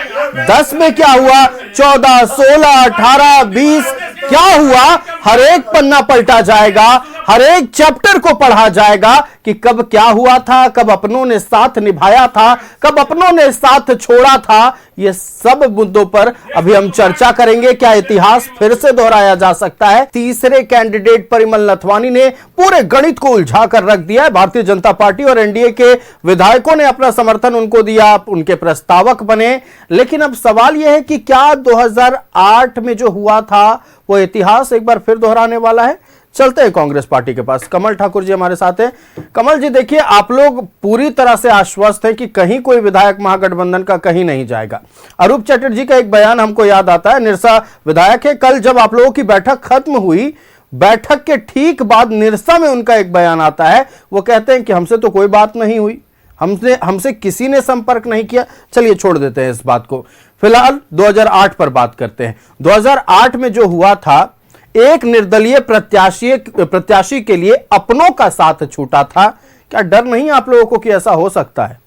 10 में क्या हुआ, 14, 16, 18, 20 क्या हुआ, हर एक पन्ना पलटा जाएगा, हर एक चैप्टर को पढ़ा जाएगा कि कब क्या हुआ था, कब अपनों ने साथ निभाया था, कब अपनों ने साथ छोड़ा था। ये सब मुद्दों पर अभी हम चर्चा करेंगे। क्या इतिहास फिर से दोहराया जा सकता है? तीसरे कैंडिडेट परिमल नथवानी ने पूरे गणित को उलझा कर रख दिया है। भारतीय जनता पार्टी और एनडीए के विधायकों ने अपना समर्थन उनको दिया, उनके प्रस्तावक बने। लेकिन अब सवाल यह है कि क्या 2008 में जो हुआ था वो इतिहास एक बार फिर दोहराने वाला है? चलते हैं कांग्रेस पार्टी के पास। कमल ठाकुर जी हमारे साथ हैं। कमल जी देखिए, आप लोग पूरी तरह से आश्वस्त हैं कि कहीं कोई विधायक महागठबंधन का कहीं नहीं जाएगा। अरूप चटर्जी का एक बयान हमको याद आता है, निरसा विधायक है। कल जब आप लोगों की बैठक खत्म हुई, बैठक के ठीक बाद निरसा में उनका एक बयान आता है। वो कहते हैं कि हमसे तो कोई बात नहीं हुई, हमसे किसी ने संपर्क नहीं किया। चलिए छोड़ देते हैं इस बात को, फिलहाल 2008 पर बात करते हैं। 2008 में जो हुआ था, एक निर्दलीय प्रत्याशी के लिए अपनों का साथ छूटा था। क्या डर नहीं आप लोगों को कि ऐसा हो सकता है?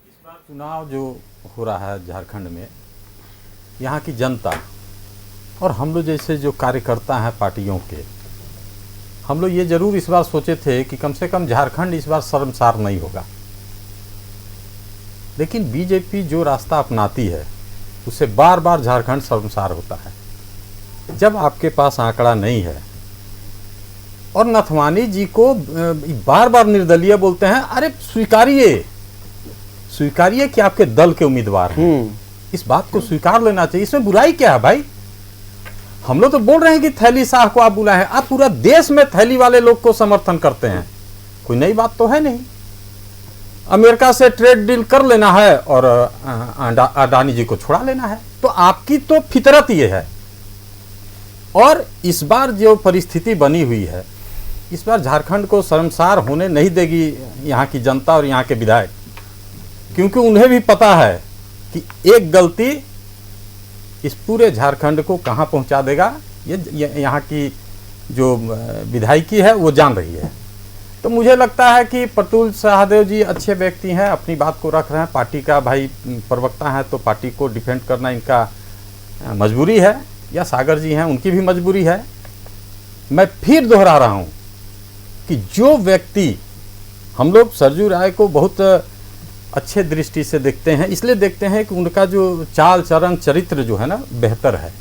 इस बार चुनाव जो हो रहा है झारखंड में, यहाँ की जनता और हम लोग जैसे जो कार्यकर्ता हैं पार्टियों के, हम लोग ये जरूर इस बार सोचे थे कि कम से कम झारखंड इस बार शर्मसार नहीं होगा। लेकिन बीजेपी जो रास्ता अपनाती है उससे बार बार झारखंड शर्मसार होता है। जब आपके पास आंकड़ा नहीं है और नथवानी जी को बार बार निर्दलीय बोलते हैं, अरे स्वीकारिए कि आपके दल के उम्मीदवार हैं। इस बात को स्वीकार लेना चाहिए, इसमें बुराई क्या है भाई? हम लोग तो बोल रहे हैं कि थैली शाह को आप बुलाए हैं, आप पूरा देश में थैली वाले लोग को समर्थन करते हैं, कोई नई बात तो है नहीं। अमेरिका से ट्रेड डील कर लेना है और अडानी जी को छुड़ा लेना है, तो आपकी तो फितरत ये है। और इस बार जो परिस्थिति बनी हुई है, इस बार झारखंड को शर्मसार होने नहीं देगी यहाँ की जनता और यहाँ के विधायक, क्योंकि उन्हें भी पता है कि एक गलती इस पूरे झारखंड को कहाँ पहुँचा देगा। ये यहाँ की जो विधायिकी है वो जान रही है। तो मुझे लगता है कि प्रतुल सहदेव जी अच्छे व्यक्ति हैं, अपनी बात को रख रहे हैं, पार्टी का भाई प्रवक्ता हैं, तो पार्टी को डिफेंड करना इनका मजबूरी है, या सागर जी हैं उनकी भी मजबूरी है। मैं फिर दोहरा रहा हूँ कि जो व्यक्ति, हम लोग सरजू राय को बहुत अच्छे दृष्टि से देखते हैं, इसलिए देखते हैं कि उनका जो चाल चरण चरित्र जो है ना बेहतर है।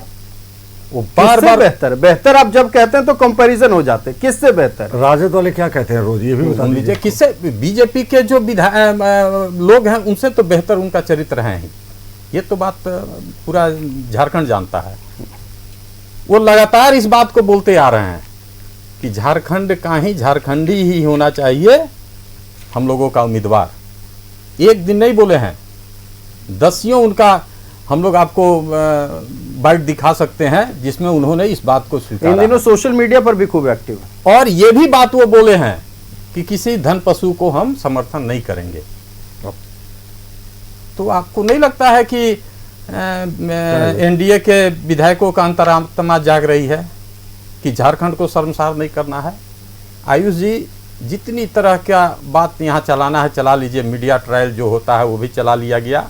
वो बार बार बेहतर आप जब कहते हैं तो कंपैरिजन हो जाते हैं, किससे बेहतर? राजद वाले क्या कहते हैं रोज, ये भी बता दीजिए। किससे? बीजेपी के जो लोग हैं उनसे तो बेहतर उनका चरित्र है ही, ये तो बात पूरा झारखंड जानता है। वो लगातार इस बात को बोलते आ रहे हैं कि झारखंड का ही झारखंडी ही होना चाहिए हम लोगों का उम्मीदवार। एक दिन नहीं बोले हैं, दसियों उनका हम लोग आपको बाइट दिखा सकते हैं जिसमें उन्होंने इस बात को स्वीकारा। इन दिनों सोशल मीडिया पर भी खूब एक्टिव है। और ये भी बात वो बोले हैं कि किसी धन पशु को हम समर्थन नहीं करेंगे। तो आपको नहीं लगता है कि एनडीए के विधायकों का अंतरात्मा जाग रही है कि झारखंड को शर्मसार नहीं करना है? आयुष जी, जितनी तरह का बात यहाँ चलाना है चला लीजिए, मीडिया ट्रायल जो होता है वो भी चला लिया गया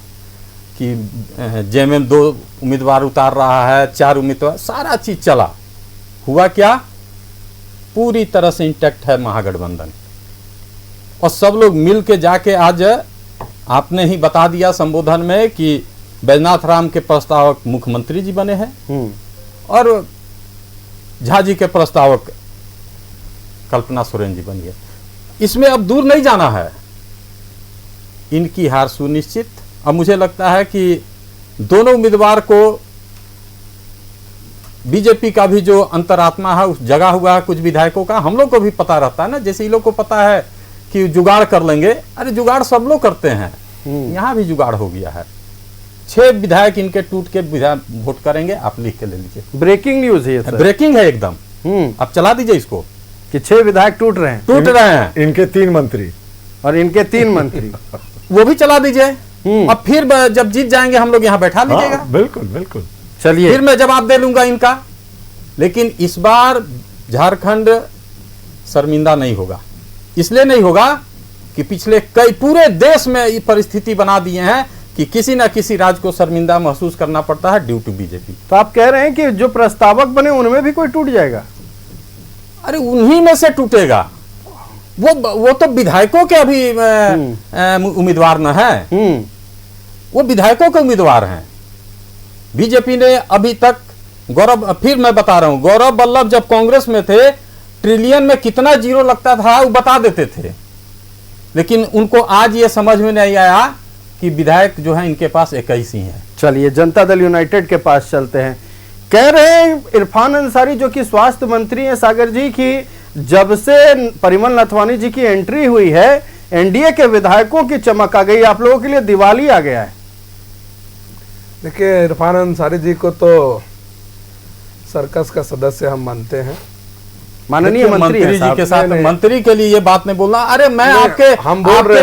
कि जेएमएम 2 उम्मीदवार उतार रहा है, 4 उम्मीदवार, सारा चीज चला। हुआ क्या? पूरी तरह से इंटैक्ट है महागठबंधन, और सब लोग मिल के जाके आज आपने ही बता दिया संबोधन में कि बैजनाथ राम के प्रस्तावक मुख्यमंत्री जी बने हैं और झा जी के प्रस्तावक कल्पना सोरेन जी बनी है। इसमें अब दूर नहीं जाना है, इनकी हार सुनिश्चित। अब मुझे लगता है कि दोनों उम्मीदवार को बीजेपी का भी जो अंतरात्मा है उस जगह हुआ है, कुछ विधायकों का हम लोग को भी पता रहता है ना, जैसे इन लोग को पता है कि जुगाड़ कर लेंगे, अरे जुगाड़ सब लोग करते हैं, यहां भी जुगाड़ हो गया है। 6 विधायक इनके टूट के वोट करेंगे, आप लिख के ले लीजिए। ब्रेकिंग न्यूज है, ब्रेकिंग है एकदम। आप चला दीजिए इसको कि 6 विधायक टूट रहे हैं, इनके 3 मंत्री और इनके 3 मंत्री वो भी चला दीजिए। अब फिर जब जीत जाएंगे हम लोग यहाँ बैठा लीजिएगा। बिल्कुल बिल्कुल, चलिए फिर मैं जवाब दे लूंगा इनका। लेकिन इस बार झारखंड शर्मिंदा नहीं होगा। इसलिए नहीं होगा कि पिछले कई पूरे देश में ये परिस्थिति बना दिए हैं कि किसी न किसी राज्य को शर्मिंदा महसूस करना पड़ता है ड्यू टू बीजेपी। तो आप कह रहे हैं कि जो प्रस्तावक बने उनमें भी कोई टूट जाएगा? अरे उन्हीं में से टूटेगा। वो तो विधायकों के अभी उम्मीदवार न है, वो विधायकों के उम्मीदवार हैं। बीजेपी ने अभी तक गौरव, फिर मैं बता रहा हूं, गौरव वल्लभ जब कांग्रेस में थे ट्रिलियन में कितना जीरो लगता था वो बता देते थे, लेकिन उनको आज ये समझ में नहीं आया कि विधायक जो है इनके पास 21 ही है। चलिए जनता दल यूनाइटेड के पास चलते हैं। कह रहे हैं इरफान अंसारी जो कि स्वास्थ्य मंत्री हैं सागर जी की, जब से परिमल नथवानी जी की एंट्री हुई है एनडीए के विधायकों की चमक आ गई, आप लोगों के लिए दिवाली आ गया है। देखिए इरफान अंसारी जी को तो सर्कस का सदस्य हम मानते हैं, माननीय मंत्री जी के साथ मंत्री के लिए ये बात नहीं बोलना। अरे मैं आपके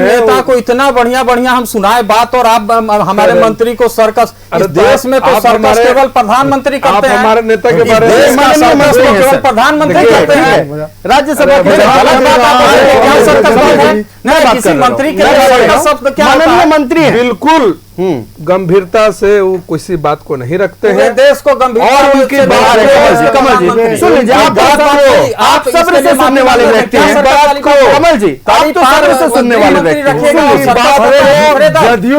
नेता को इतना बढ़िया बढ़िया हम सुनाए बात और आप हमारे मंत्री को सर्कस। इस देश में तो सर्कस केवल प्रधानमंत्री करते हैं। हमारे नेता के बारे में केवल प्रधानमंत्री करते हैं। राज्यसभा किसी मंत्री के शब्द क्या माननीय मंत्री बिल्कुल गंभीरता से वो किसी बात को नहीं रखते हैं, देश को गंभीरता और उनकी बात कमल जी सुन लीजिए, आप सब्र से सुनने वाले व्यक्ति हैं कमल जी, आप तो सब्र से सुनने वाले व्यक्ति हैं। पूरे राज्य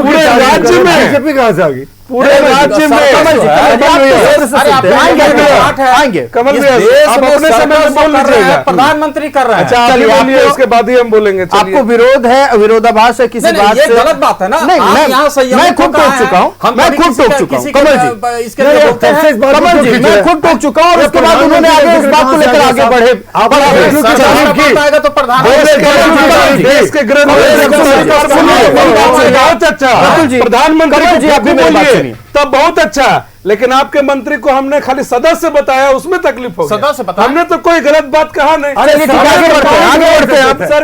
में बीजेपी कहां से आ गई? पूरे राज्य में आएंगे कमल जी आप अपने समय में बोल लीजिएगा, प्रधानमंत्री कर रहे हैं। चलिए उसके बाद ही हम बोलेंगे। आपको विरोध है, विरोधाभास है किसी बात से? गलत बात है ना। नहीं मैं खुद टोक चुका हूँ, मैं खुद टोक चुका हूँ कमल जी, कमल जी मैं खुद टोक चुका हूँ और उसके बाद उन्होंने आगे इस बात को लेकर आगे बढ़े। तो प्रधानमंत्री जी आप भी बोलिए तब बहुत अच्छा, लेकिन आपके मंत्री को हमने खाली सदस्य बताया उसमें तकलीफ हो गया। सदस्य बताया, हमने तो कोई गलत बात कहा नहीं।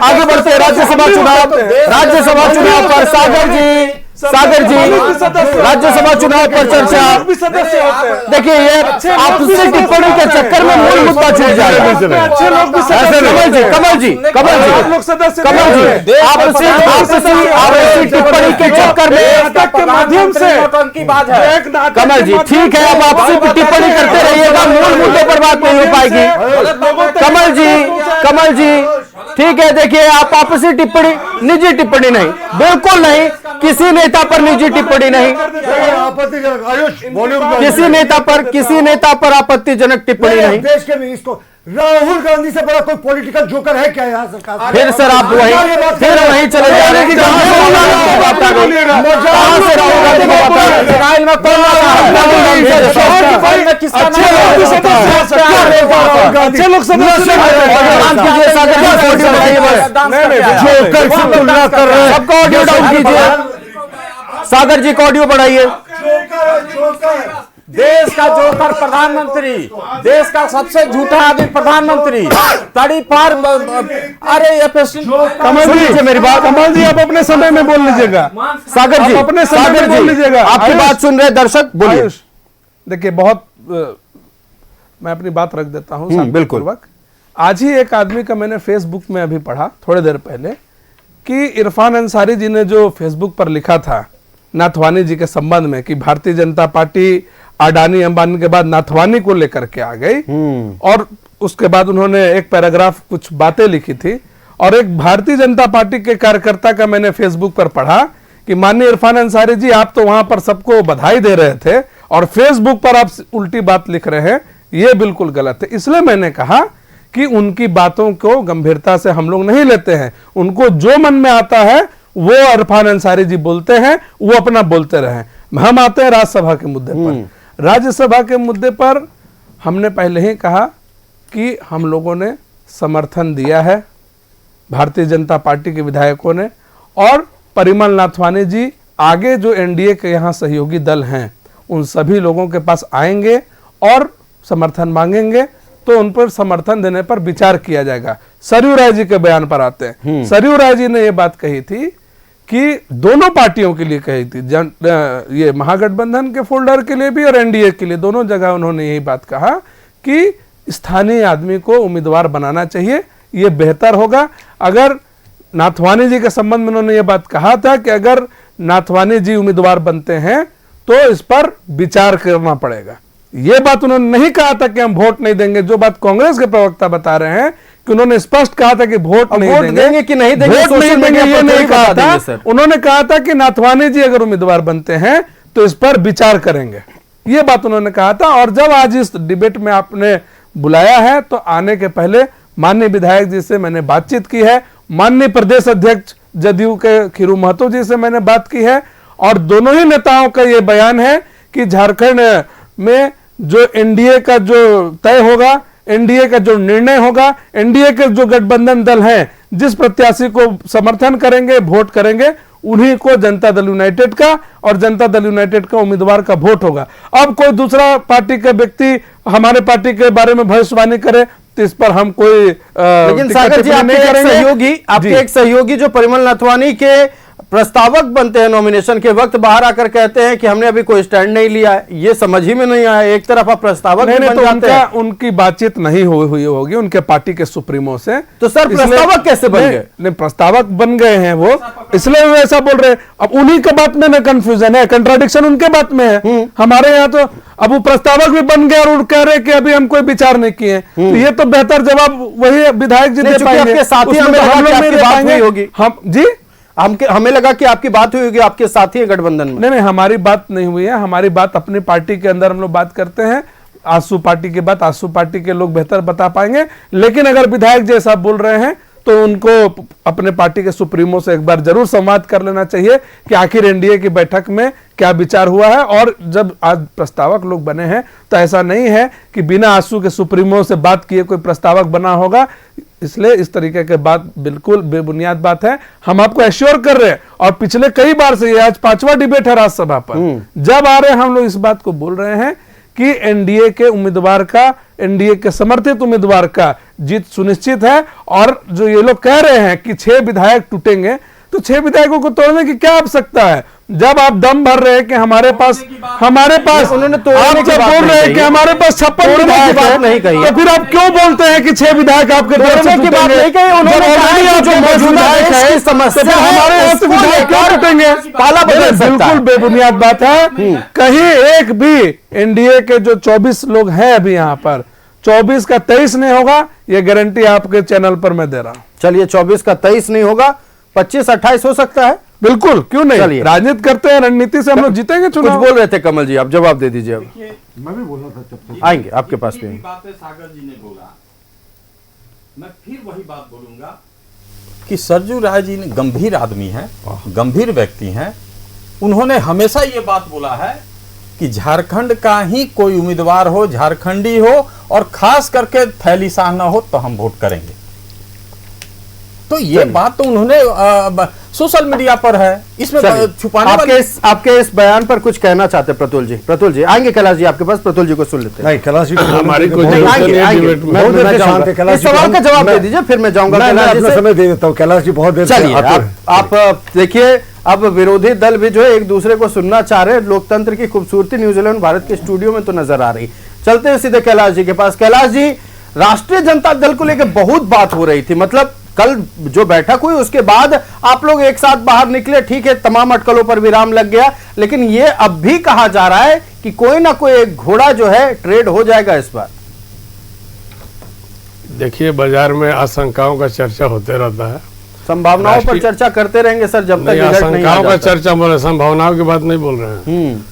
आगे बढ़ते राज्यसभा चुनाव पर सागर जी राज्यसभा चुनाव पर चर्चा। देखिए ये आपसी टिप्पणी के चक्कर में मूल मुद्दा छूट जाएगा। अच्छे लोग भी कमल जी आपसी टिप्पणी के चक्कर में के माध्यम से कमल जी ठीक है, अब आपसी टिप्पणी करते रहिएगा, मूल मुद्दे पर बात नहीं हो पाएगी। कमल जी ठीक है, देखिए आप आपसी टिप्पणी, निजी टिप्पणी नहीं, बिल्कुल नहीं, किसी नेता पर निजी टिप्पणी नहीं, किसी नेता पर आपत्तिजनक टिप्पणी नहीं। देश के में इसको राहुल गांधी से बड़ा कोई पॉलिटिकल जोकर है क्या यहाँ सरकार? फिर सर आप वहीं चले जा रहे हैं। सबका ऑडियो डाउन कीजिए, सागर जी का ऑडियो बढ़ाइए। देश का जोकर प्रधानमंत्री, देश का सबसे झूठा आदमी प्रधानमंत्री, तड़ी पार। अरे ये कमल जी मेरी बात, कमल जी आप अपने समय में बोल लीजिएगा। सागर जी अपने समय में बोल लीजिएगा, आपकी बात सुन रहे दर्शक बोलिए। देखिए बहुत मैं अपनी बात रख देता हूँ बिल्कुल। आज ही एक आदमी का मैंने फेसबुक में अभी पढ़ा थोड़ी देर पहले कि इरफान अंसारी जी ने जो फेसबुक पर लिखा था नाथवानी जी के संबंध में कि भारतीय जनता पार्टी अडानी अंबानी के बाद नाथवानी को लेकर के आ गई और उसके बाद उन्होंने एक पैराग्राफ कुछ बातें लिखी थी, और एक भारतीय जनता पार्टी के कार्यकर्ता का मैंने फेसबुक पर पढ़ा कि माननीय इरफान अंसारी जी, आप तो वहां पर सबको बधाई दे रहे थे और फेसबुक पर आप उल्टी बात लिख रहे हैं, ये बिल्कुल गलत है। इसलिए मैंने कहा कि उनकी बातों को गंभीरता से हम लोग नहीं लेते हैं, उनको जो मन में आता है वो इरफान अंसारी जी बोलते हैं, वो अपना बोलते रहे। हम आते हैं राज्यसभा के मुद्दे पर। राज्यसभा के मुद्दे पर हमने पहले ही कहा कि हम लोगों ने समर्थन दिया है भारतीय जनता पार्टी के विधायकों ने, और परिमल नाथवानी जी आगे जो एनडीए के यहाँ सहयोगी दल हैं उन सभी लोगों के पास आएंगे और समर्थन मांगेंगे, तो उन पर समर्थन देने पर विचार किया जाएगा। सरयू राय जी के बयान पर आते हैं। सरयू राय जी ने यह बात कही थी कि दोनों पार्टियों के लिए कही थी, ये महागठबंधन के फोल्डर के लिए भी और एनडीए के लिए, दोनों जगह उन्होंने यही बात कहा कि स्थानीय आदमी को उम्मीदवार बनाना चाहिए, ये बेहतर होगा। अगर नाथवानी जी के संबंध में उन्होंने ये बात कहा था कि अगर नाथवानी जी उम्मीदवार बनते हैं तो इस पर विचार करना पड़ेगा। ये बात उन्होंने नहीं कहा था कि हम वोट नहीं देंगे, जो बात कांग्रेस के प्रवक्ता बता रहे हैं कि उन्होंने स्पष्ट कहा था कि वोट नहीं देंगे कि नहीं देंगे, वोट नहीं देंगे, ये नहीं कहा था। उन्होंने कहा था कि नाथवानी जी अगर उम्मीदवार बनते हैं तो इस पर विचार करेंगे, ये बात उन्होंने कहा था। और जब आज इस डिबेट में आपने बुलाया है तो आने के पहले माननीय विधायक जी से मैंने बातचीत की है, माननीय प्रदेश अध्यक्ष जदयू के खीरू महतो जी से मैंने बात की है, और दोनों ही नेताओं का ये बयान है कि झारखंड में जो एनडीए का जो तय होगा, एनडीए का जो निर्णय होगा, एनडीए के जो गठबंधन दल हैं जिस प्रत्याशी को समर्थन करेंगे, वोट करेंगे, उन्हीं को जनता दल यूनाइटेड का और जनता दल यूनाइटेड का उम्मीदवार का वोट होगा। अब कोई दूसरा पार्टी का व्यक्ति हमारे पार्टी के बारे में भविष्यवाणी करे तो इस पर हम कोई लेकिन सागर जी, आपके एक सहयोगी जो परिमल नाथवानी के प्रस्तावक बनते हैं नॉमिनेशन के वक्त, बाहर आकर कहते हैं कि हमने अभी कोई स्टैंड नहीं लिया है। ये समझ ही में नहीं आया, एक तरफ आप प्रस्तावक नहीं, बन तो जाते हैं। उनकी बातचीत नहीं हुई होगी उनके पार्टी के सुप्रीमो से। तो सर प्रस्तावक कैसे बन गए? नहीं, प्रस्तावक बन गए हैं वो, इसलिए वो ऐसा बोल रहे हैं। अब उन्हीं के बात में कंफ्यूजन है, कंट्राडिक्शन उनके बात में है। हमारे यहाँ तो अब वो प्रस्तावक भी बन गए और कह रहे हैं कि अभी हम कोई विचार नहीं किए। तो ये तो बेहतर जवाब वही विधायक जी दे पाएंगे। हम जी हमें लगा कि आपकी बात हुई होगी आपके साथी गठबंधन में। नहीं, हमारी बात नहीं हुई है। हमारी बात अपनी पार्टी के अंदर हम लोग बात करते हैं। आसू पार्टी की बात आसू पार्टी के लोग बेहतर बता पाएंगे, लेकिन अगर विधायक जैसा बोल रहे हैं तो उनको अपने पार्टी के सुप्रीमो से एक बार जरूर संवाद कर लेना चाहिए कि आखिर एनडीए की बैठक में क्या विचार हुआ है। और जब आज प्रस्तावक लोग बने हैं तो ऐसा नहीं है कि बिना आसू के सुप्रीमो से बात किए कोई प्रस्तावक बना होगा, इसलिए इस तरीके के बात बिल्कुल बेबुनियाद बात है। हम आपको एश्योर कर रहे हैं, और पिछले कई बार से ये आज 5वां डिबेट है राज्यसभा पर, जब आ रहे हम लोग इस बात को बोल रहे हैं कि एनडीए के उम्मीदवार का, एनडीए के समर्थित उम्मीदवार का जीत सुनिश्चित है। और जो ये लोग कह रहे हैं कि 6 विधायक टूटेंगे, तो 6 विधायकों को तोड़ने की क्या आवश्यकता है? जब आप दम भर रहे हैं कि हमारे पास उन्होंने आप जब बोल रहे हैं कि हमारे पास 56 विधायक है, तो फिर आप क्यों बोलते हैं कि 6 विधायक आपके तोड़ने की बात नहीं कही उन्होंने, जो मौजूदा है समस्या हमारे यहाँ से विधायक क्यों टूटेंगे? पाला बदल सकता है। बिल्कुल बेबुनियाद बात है। कहीं एक भी एनडीए के जो 24 लोग हैं अभी यहाँ पर, 24 का 23 नहीं होगा, ये गारंटी आपके चैनल पर मैं दे रहा हूँ। चलिए 24 का 23 नहीं होगा, 25-28 हो सकता है। बिल्कुल, क्यों नहीं? राजनीति करते हैं, रणनीति से हम लोग जीतेंगे चुनाव। कुछ बोल रहे थे कमल जी, आप जवाब दे दीजिए। अब मैं भी बोलना था, जब आएंगे आपके पास भी। बातें सागर जी ने बोला, मैं फिर वही बात बोलूंगा कि सरयू राय जी ने गंभीर आदमी हैं, गंभीर व्यक्ति हैं। उन्होंने हमेशा ये बात बोला है कि झारखंड का ही कोई उम्मीदवार हो, झारखंडी हो, और खास करके थैली शाह ना हो तो हम वोट करेंगे। तो ये बात तो उन्होंने सोशल मीडिया पर है, इसमें छुपाने आपके इस बयान पर कुछ कहना चाहते प्रतुल जी? प्रतुल जी आएंगे कैलाश जी आपके पास, प्रतुल जी को सुन लेते हैं। नहीं, कैलाश जी हमारी कोई सवाल का जवाब दे दीजिए, फिर मैं जाऊंगा। समय दे देता हूँ कैलाश जी, बहुत देर। चलिए आप देखिए, अब विरोधी दल भी जो है एक दूसरे को सुनना चाह रहे हैं। लोकतंत्र की खूबसूरती न्यूजीलैंड भारत के स्टूडियो में तो नजर आ रही। चलते हैं सीधे कैलाश जी के पास। कैलाश जी, राष्ट्रीय जनता दल को लेकर बहुत बात हो रही थी, मतलब कल जो बैठक हुई उसके बाद आप लोग एक साथ बाहर निकले, ठीक है, तमाम अटकलों पर विराम लग गया, लेकिन यह अब भी कहा जा रहा है कि कोई ना कोई एक घोड़ा जो है ट्रेड हो जाएगा इस बार। देखिए, बाजार में आशंकाओं का चर्चा होते रहता है। संभावनाओं पर चर्चा करते रहेंगे सर जब तक रिजल्ट नहीं आ आशंकाओं का जाता। चर्चा बोले, संभावनाओं की बात नहीं बोल रहे हैं।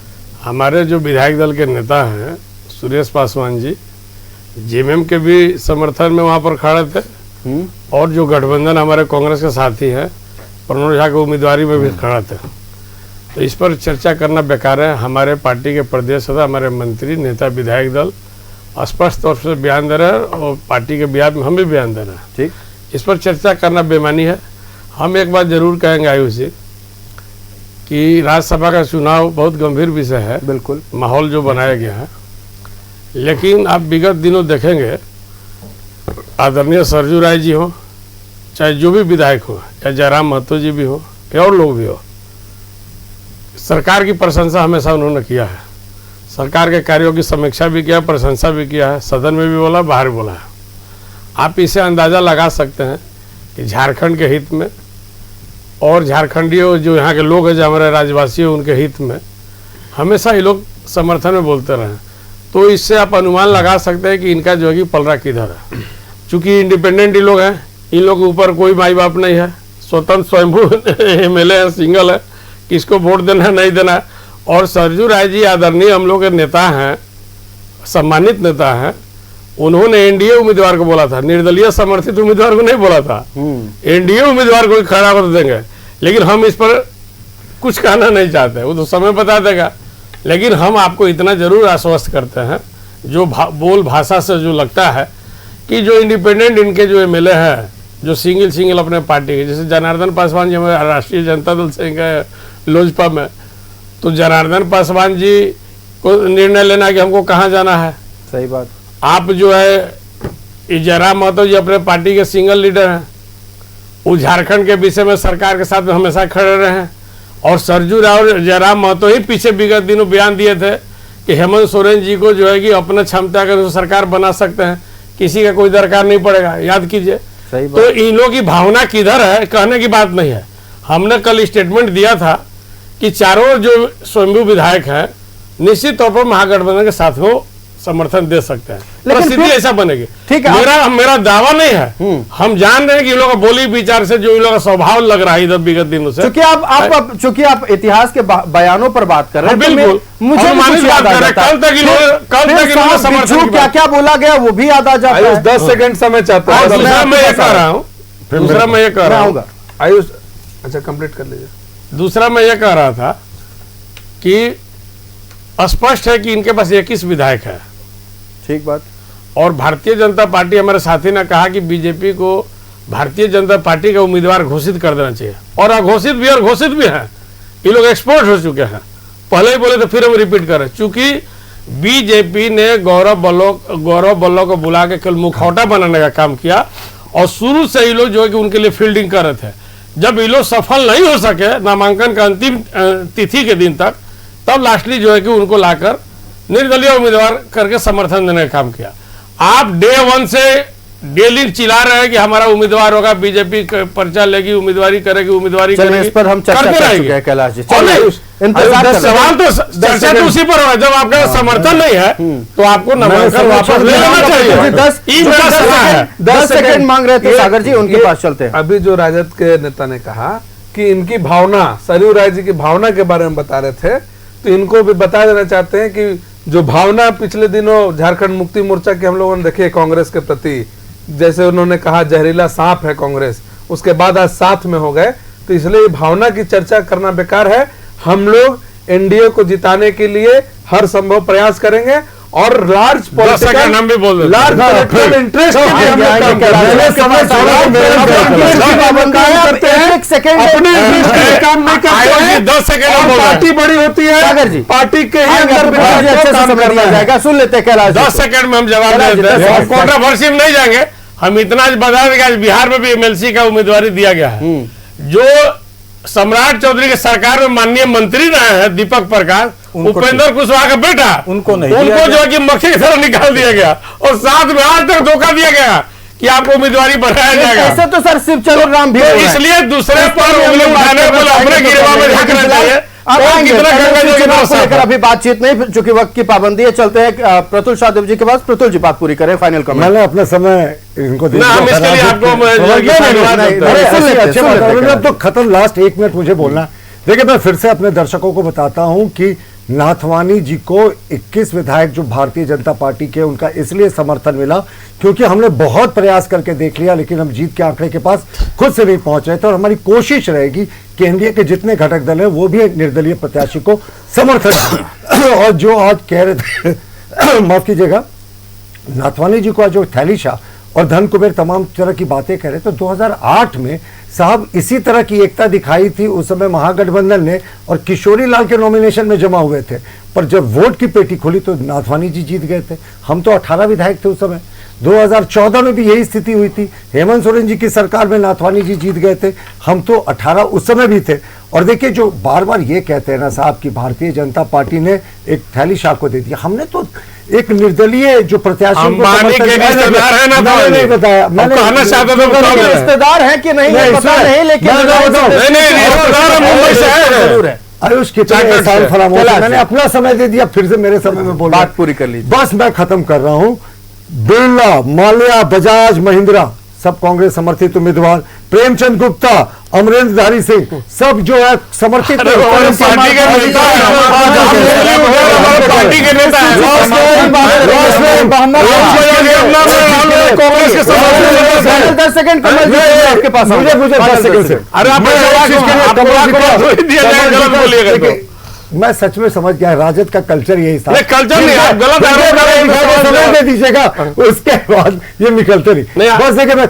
हमारे जो विधायक दल के नेता हैं सुरेश पासवान जी, जेएमएम के भी समर्थन में वहां पर खड़े थे, और जो गठबंधन हमारे कांग्रेस के साथी हैं प्रणव झा के उम्मीदवारी में भी खड़ा थे। तो इस पर चर्चा करना बेकार है। हमारे पार्टी के प्रदेश सदस्य, हमारे मंत्री, नेता, विधायक दल स्पष्ट तौर से बयान दे रहे हैं, और पार्टी के बयान में हम भी बयान दे रहे हैं। ठीक, इस पर चर्चा करना बेमानी है। हम एक बात जरूर कहेंगे आयुष जी कि राज्यसभा का चुनाव बहुत गंभीर विषय है, बिल्कुल माहौल जो बनाया गया है, लेकिन आप विगत दिनों देखेंगे आदरणीय सरजू राय जी हो, चाहे जो भी विधायक हो, या जयराम महतो जी भी हो, या और लोग भी हो, सरकार की प्रशंसा हमेशा उन्होंने किया है। सरकार के कार्यों की समीक्षा भी किया, प्रशंसा भी किया है, सदन में भी बोला, बाहर बोला है। आप इसे अंदाज़ा लगा सकते हैं कि झारखंड के हित में और झारखंडियों जो यहाँ के लोग हैं, जो हमारे राज्यवासी हैं, उनके हित में हमेशा ये लोग समर्थन में बोलते रहे। तो इससे आप अनुमान लगा सकते हैं कि इनका जो है कि पलड़ा किधर है। चूँकि इंडिपेंडेंट ये लोग हैं, इन लोग के ऊपर कोई माई बाप नहीं है, स्वतंत्र स्वयंभू एमएलए है, सिंगल है, किसको वोट देना है नहीं देना है। और सरजू राय जी आदरणीय हम लोग के नेता हैं, सम्मानित नेता हैं, उन्होंने एनडीए उम्मीदवार को बोला था, निर्दलीय समर्थित उम्मीदवार को नहीं बोला था, एनडीए उम्मीदवार को खड़ा कर देंगे। लेकिन हम इस पर कुछ कहना नहीं चाहते, वो तो समय बता देगा। लेकिन हम आपको इतना जरूर आश्वस्त करते हैं, जो बोल भाषा से जो लगता है कि जो इंडिपेंडेंट इनके जो एमएलए हैं, जो सिंगल अपने पार्टी के, जैसे जनार्दन पासवान जी हमारे राष्ट्रीय जनता दल से गए लोजपा में, तो जनार्दन पासवान जी को निर्णय लेना कि हमको कहाँ जाना है। सही बात। आप जो है जयराम महतो जी अपने पार्टी के सिंगल लीडर हैं, वो झारखंड के विषय में सरकार के साथ में हमेशा खड़े रहे हैं। और सरजू राव और जयराम महतो ही पीछे विगत दिनों बयान दिए थे कि हेमंत सोरेन जी को जो है कि अपने क्षमता के सरकार बना सकते हैं, किसी का कोई दरकार नहीं पड़ेगा। याद कीजिए। तो इन लोगों की भावना किधर है, कहने की बात नहीं है। हमने कल स्टेटमेंट दिया था कि चारों जो स्वयंभू विधायक हैं निश्चित तौर पर महागठबंधन के साथ को समर्थन दे सकते हैं, परिस्थिति ऐसा बनेगी। ठीक है, मेरा दावा नहीं है। हम जान रहे हैं कि इन लोगों का बोली विचार से जो इन लोगों का स्वभाव लग रहा है इधर विगत दिनों से, चूंकि आप इतिहास के बयानों पर बात कर रहे हैं, बिल्कुल मुझे क्या क्या बोला गया वो भी याद आ जाता है। 10 सेकंड समय चाहता हूँ। दूसरा मैं ये कह रहा हूँ आयुष, अच्छा कंप्लीट कर लीजिए। दूसरा मैं ये कह रहा था कि स्पष्ट है कि इनके पास 21 विधायक है। ठीक बात। और भारतीय जनता पार्टी, हमारे साथी ने कहा कि बीजेपी को भारतीय जनता पार्टी का उम्मीदवार घोषित कर देना चाहिए, और अघोषित भी और घोषित भी है। ये लोग एक्सपोर्ट हो चुके हैं, पहले ही बोले तो फिर हम रिपीट करें। चूंकि बीजेपी ने गौरव बल्लो को बुला के कल मुखौटा बनाने का काम किया, और शुरू से ये लोग जो है कि उनके लिए फील्डिंग कर रहे थे। जब ये लोग सफल नहीं हो सके नामांकन का अंतिम तिथि के दिन तक, तब लास्टली जो है कि उनको लाकर निर्दलीय उम्मीदवार करके समर्थन देने का काम किया। आप डे 1 से डेली चिल्ला रहे हैं कि हमारा उम्मीदवार होगा, बीजेपी पर्चा लेगी, उम्मीदवारी करेगी, उम्मीदवारी करेगी। इस पर हम चर्चा कर चुके हैं कैलाश जी। सवाल तो चर्चा तो उसी पर होगा, जब आपका समर्थन नहीं है तो आपको नामांकन वापस ले लेना चाहिए। 10 सेकंड मांग रहे थे सागर जी, उनके पास चलते हैं। अभी जो राजद के नेता ने कहा कि इनकी भावना, सरयू राय जी की भावना के बारे में बता रहे थे, तो इनको भी बता देना चाहते हैं कि जो भावना पिछले दिनों झारखंड मुक्ति मोर्चा के हम लोगों ने देखी कांग्रेस के प्रति, जैसे उन्होंने कहा जहरीला सांप है कांग्रेस, उसके बाद आज साथ में हो गए, तो इसलिए भावना की चर्चा करना बेकार है। हम लोग एनडीए को जिताने के लिए हर संभव प्रयास करेंगे, और लार्ज पॉलिटिकल नाम भी बोल दो, लार्ज पॉलिटिकल इंटरेस्ट के लिए हम लोग काम करते हैं। अपने इंटरेस्ट के लिए काम नहीं करते हैं। 10 सेकंड पार्टी बड़ी होती है, पार्टी के ही अंदर काम करना जाएगा। सुन लेते हैं 10 सेकंड में हम जवाब देते हैं, कंट्रोवर्सी में नहीं जाएंगे। हम इतना बता दें कि आज बिहार में भी एमएलसी का उम्मीदवारी दिया गया है। जो सम्राट चौधरी के सरकार में माननीय मंत्री रहे हैं दीपक प्रकाश, उपेंद्र कुशवाहा का बेटा, उनको जो है कि मक्खी की तरह निकाल दिया गया, और साथ में आज तक धोखा दिया गया कि आपको उम्मीदवारी बढ़ाया जाएगा। ऐसे तो सर शिव चलो राम भी, इसलिए दूसरे पर उंगली उठाने को अपने गिरवा में झांकना चाहिए। लेकर अभी बातचीत नहीं, चूंकि वक्त की पाबंदी है। चलते हैं प्रतुल शाहदेव जी के पास। प्रतुल जी बात पूरी करें, फाइनल कमेंट। मैंने अपना समय इनको हम इसके लिए आपको अब तो खत्म, लास्ट 1 मिनट मुझे बोलना है। देखिए, मैं फिर से अपने दर्शकों को बताता हूं कि नाथवानी जी को 21 विधायक जो भारतीय जनता पार्टी के, उनका इसलिए समर्थन मिला क्योंकि हमने बहुत प्रयास करके देख लिया, लेकिन हम जीत के आंकड़े के पास खुद से नहीं पहुंच रहे थे। और हमारी कोशिश रहेगी कि एनडीए के जितने घटक दल हैं वो भी निर्दलीय प्रत्याशी को समर्थन करें। और जो आज कह रहे थे माफ कीजिएगा, नाथवानी जी को आज जो थैलीशाह और धन कुबेर तमाम तरह की बातें कह रहे, तो 2008 में साहब इसी तरह की एकता दिखाई थी। उस समय महागठबंधन ने और किशोरी लाल के नॉमिनेशन में जमा हुए थे, पर जब वोट की पेटी खुली तो नाथवानी जी जीत गए थे। हम तो 18 विधायक थे उस समय। 2014 में भी यही स्थिति हुई थी, हेमंत सोरेन जी की सरकार में नाथवानी जी जीत गए थे। हम तो 18 उस समय भी थे। और देखिए, जो बार बार ये कहते हैं ना साहब कि भारतीय जनता पार्टी ने एक थैलीशाह को दे दिया, हमने तो एक निर्दलीय जो प्रत्याशी नहीं बताया, मैंने रिश्तेदार है कि नहीं पता नहीं, लेकिन आयुष के मैंने अपना समय दे दिया, फिर से मेरे समय में बोला। बात पूरी कर लीजिए। बस मैं खत्म कर रहा हूं। बिरला, माल्या, बजाज, महिंद्रा सब कांग्रेस समर्थित उम्मीदवार, प्रेमचंद गुप्ता, अमरेंद्रधारी सिंह सब जो है समर्थित पार्टी के नेता है। आपके पास मैं सच में समझ गया, राजद का कल्चर यही था। कल्चर नहीं, आप गलत दे दीजिएगा, उसके बाद ये निकलते नहीं। बस देखिए, मैं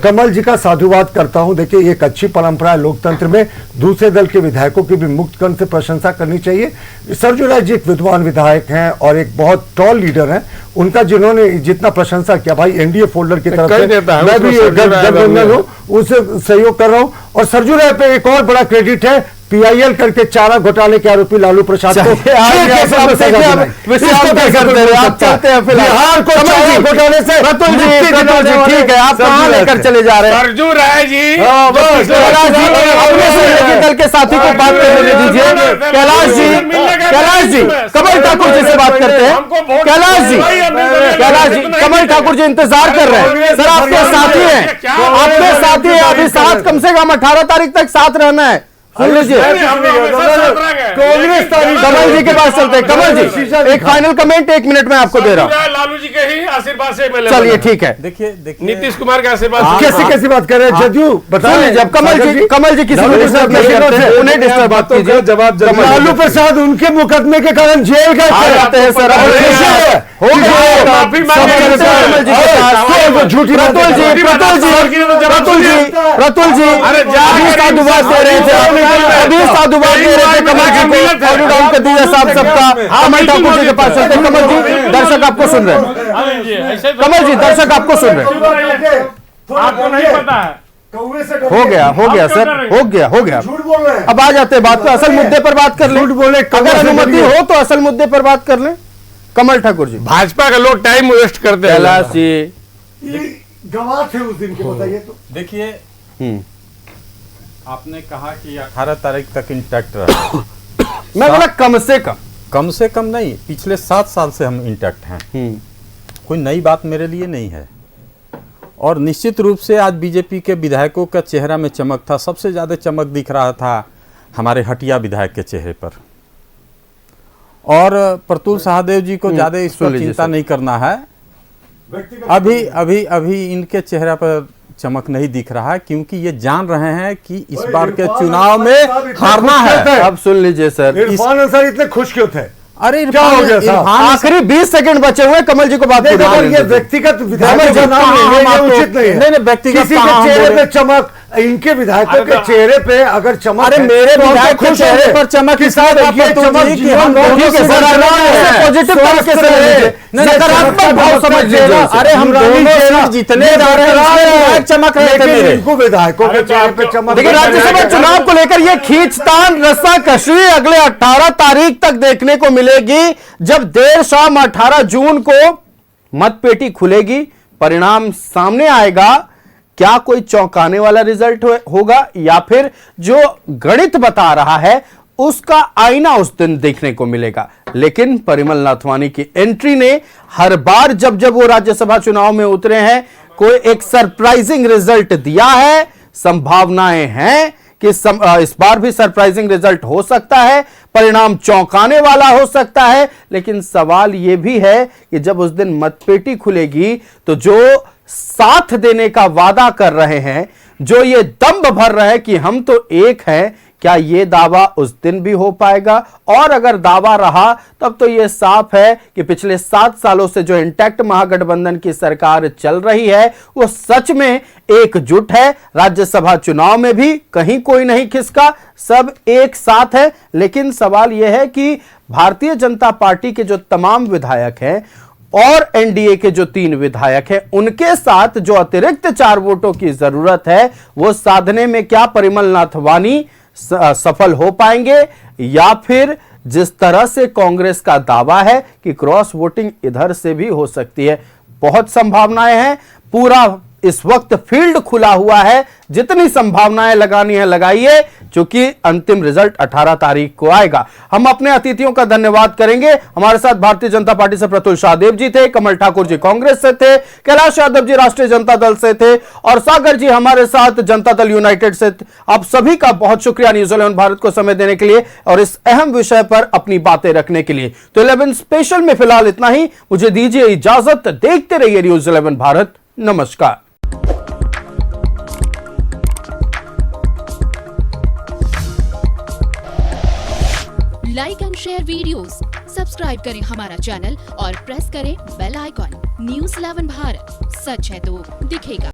कमल जी का साधुवाद करता हूं। देखिए, एक अच्छी परंपरा है लोकतंत्र में, दूसरे दल के विधायकों की भी मुक्त कंठ से प्रशंसा करनी चाहिए। सरजू राय जी एक विद्वान विधायक हैं और एक बहुत टॉल लीडर हैं। उनका जिन्होंने जितना प्रशंसा किया, भाई एनडीए फोल्डर की तरफ से मैं भी गठबंधन हूं, उससे सहयोग कर रहा हूं। और सरजू राय पे एक और बड़ा क्रेडिट है, पीआईएल करके चारा घोटाले के आरोपी लालू प्रसाद को बिहार को चारा घोटाले से ठीक है, आप कहां लेकर चले जा रहे हैं? सरजू राय जी अपने दल के साथी को बात करने दीजिए। कैलाश जी कमल ठाकुर जी से बात करते हैं। कैलाश जी कमल ठाकुर जी इंतजार कर रहे हैं। सर, आपके साथी हैं, आपके साथी हैं, अभी साथ कम से कम 18 तारीख तक साथ रहना है। सुन लीजिए, कांग्रेस कमल जी के पास चलते हैं। कमल जी, एक फाइनल कमेंट 1 मिनट में आपको दे रहा हूँ। लालू जी के ही आशीर्वाद से चलिए ठीक है। देखिए नीतीश कुमार के आशीर्वाद कैसी बात कर रहे हैं जदयू बताइए। जब कमल जी किसी को डिस्टर्ब नहीं करते, उन्हें डिस्टर्ब मत कीजिए। जवाब लालू प्रसाद उनके मुकदमे के कारण जेल गए हैं सर। झूठी प्रतुल जी साधुवाद दे रहे थे, अभी साधुवाद दे रहे थे कमल जी को। डाउन कर दीजिए साहब सबका। कमल ठाकुर जी के पास चलते। कमल जी, दर्शक आपको सुन रहे हैं। कमल जी, दर्शक आपको सुन रहे हैं। आपको नहीं पता है। हो गया सर, हो गया। अब आ जाते हैं बात पे, असल मुद्दे पर बात कर लें। अगर अनुमति हो तो असल मुद्दे पर बात कर लें। कमल ठाकुर जी, भाजपा के लोग टाइम वेस्ट करते हैं। कैलाश जी गवाह थे उस दिन के, बताइए तो। देखिए, आपने कहा कि 18 तारीख तक इंटैक्ट रहा। मैं बोला कम से कम नहीं, पिछले 7 साल से हम इंटैक्ट हैं। कोई नई बात मेरे लिए नहीं है। और निश्चित रूप से आज बीजेपी के विधायकों का चेहरा में चमक था। सबसे ज्यादा चमक दिख रहा था हमारे हटिया विधायक के चेहरे पर। और प्रतुल शाहदेव जी को ज्यादा इस पर चिंता नहीं करना है। अभी इनके चेहरा पर चमक नहीं दिख रहा है, क्योंकि ये जान रहे हैं कि इस बार के चुनाव में हारना है। अब सुन लीजिए सर, इरफान अंसारी इतने खुश क्यों थे? अरे आखिरी 20 सेकंड बचे हुए, कमल जी को बात ये व्यक्तिगत विधायक उचित नहीं है। नहीं, व्यक्तिगत किसी के चेहरे पे चमक, इनके विधायकों के चेहरे पे अगर चमक, अरे मेरे विधायक के चेहरे पर चमक पॉजिटिव नकारात्मक भाव समझ लीजिए। अरे हम जीतने जा रहे हैं, चमक रहे थे इनको विधायकों के चेहरे पे चमक। देखिए, राज्यसभा चुनाव को लेकर ये खींचतान रस्साकशी अगले 18 तारीख तक देखने को मिलेगी, जब देर शाम 18 जून को मतपेटी खुलेगी, परिणाम सामने आएगा क्या कोई चौंकाने वाला रिजल्ट होगा या फिर जो गणित बता रहा है उसका आईना उस दिन देखने को मिलेगा। लेकिन परिमल नाथवानी की एंट्री ने हर बार जब जब वो राज्यसभा चुनाव में उतरे हैं कोई एक सरप्राइजिंग रिजल्ट दिया है। संभावनाएं हैं कि इस बार भी सरप्राइजिंग रिजल्ट हो सकता है, परिणाम चौंकाने वाला हो सकता है। लेकिन सवाल यह भी है कि जब उस दिन मतपेटी खुलेगी तो जो साथ देने का वादा कर रहे हैं, जो ये दंभ भर रहे हैं कि हम तो एक हैं, क्या ये दावा उस दिन भी हो पाएगा? और अगर दावा रहा तब तो ये साफ है कि पिछले 7 सालों से जो इंटैक्ट महागठबंधन की सरकार चल रही है वो सच में एकजुट है। राज्यसभा चुनाव में भी कहीं कोई नहीं खिसका, सब एक साथ है। लेकिन सवाल यह है कि भारतीय जनता पार्टी के जो तमाम विधायक हैं और एनडीए के जो 3 विधायक हैं, उनके साथ जो अतिरिक्त 4 वोटों की जरूरत है वो साधने में क्या परिमल नाथवानी सफल हो पाएंगे, या फिर जिस तरह से कांग्रेस का दावा है कि क्रॉस वोटिंग इधर से भी हो सकती है। बहुत संभावनाएं हैं, पूरा इस वक्त फील्ड खुला हुआ है, जितनी संभावनाएं लगानी है लगाइए, क्योंकि अंतिम रिजल्ट 18 तारीख को आएगा। हम अपने अतिथियों का धन्यवाद करेंगे। हमारे साथ भारतीय जनता पार्टी से प्रतुल शाहदेव जी थे, कमल ठाकुर जी कांग्रेस से थे, कैलाश यादव जी राष्ट्रीय जनता दल से थे और सागर जी हमारे साथ जनता दल यूनाइटेड से। आप सभी का बहुत शुक्रिया न्यूज़ 11 भारत को समय देने के लिए और इस अहम विषय पर अपनी बातें रखने के लिए। तो 11 स्पेशल में फिलहाल इतना ही, मुझे दीजिए इजाजत। देखते रहिए न्यूज़ 11 भारत। नमस्कार। Like and share videos, subscribe करें हमारा चैनल और प्रेस करें बेल आइकॉन। न्यूज़ 11 भारत, सच है तो दिखेगा।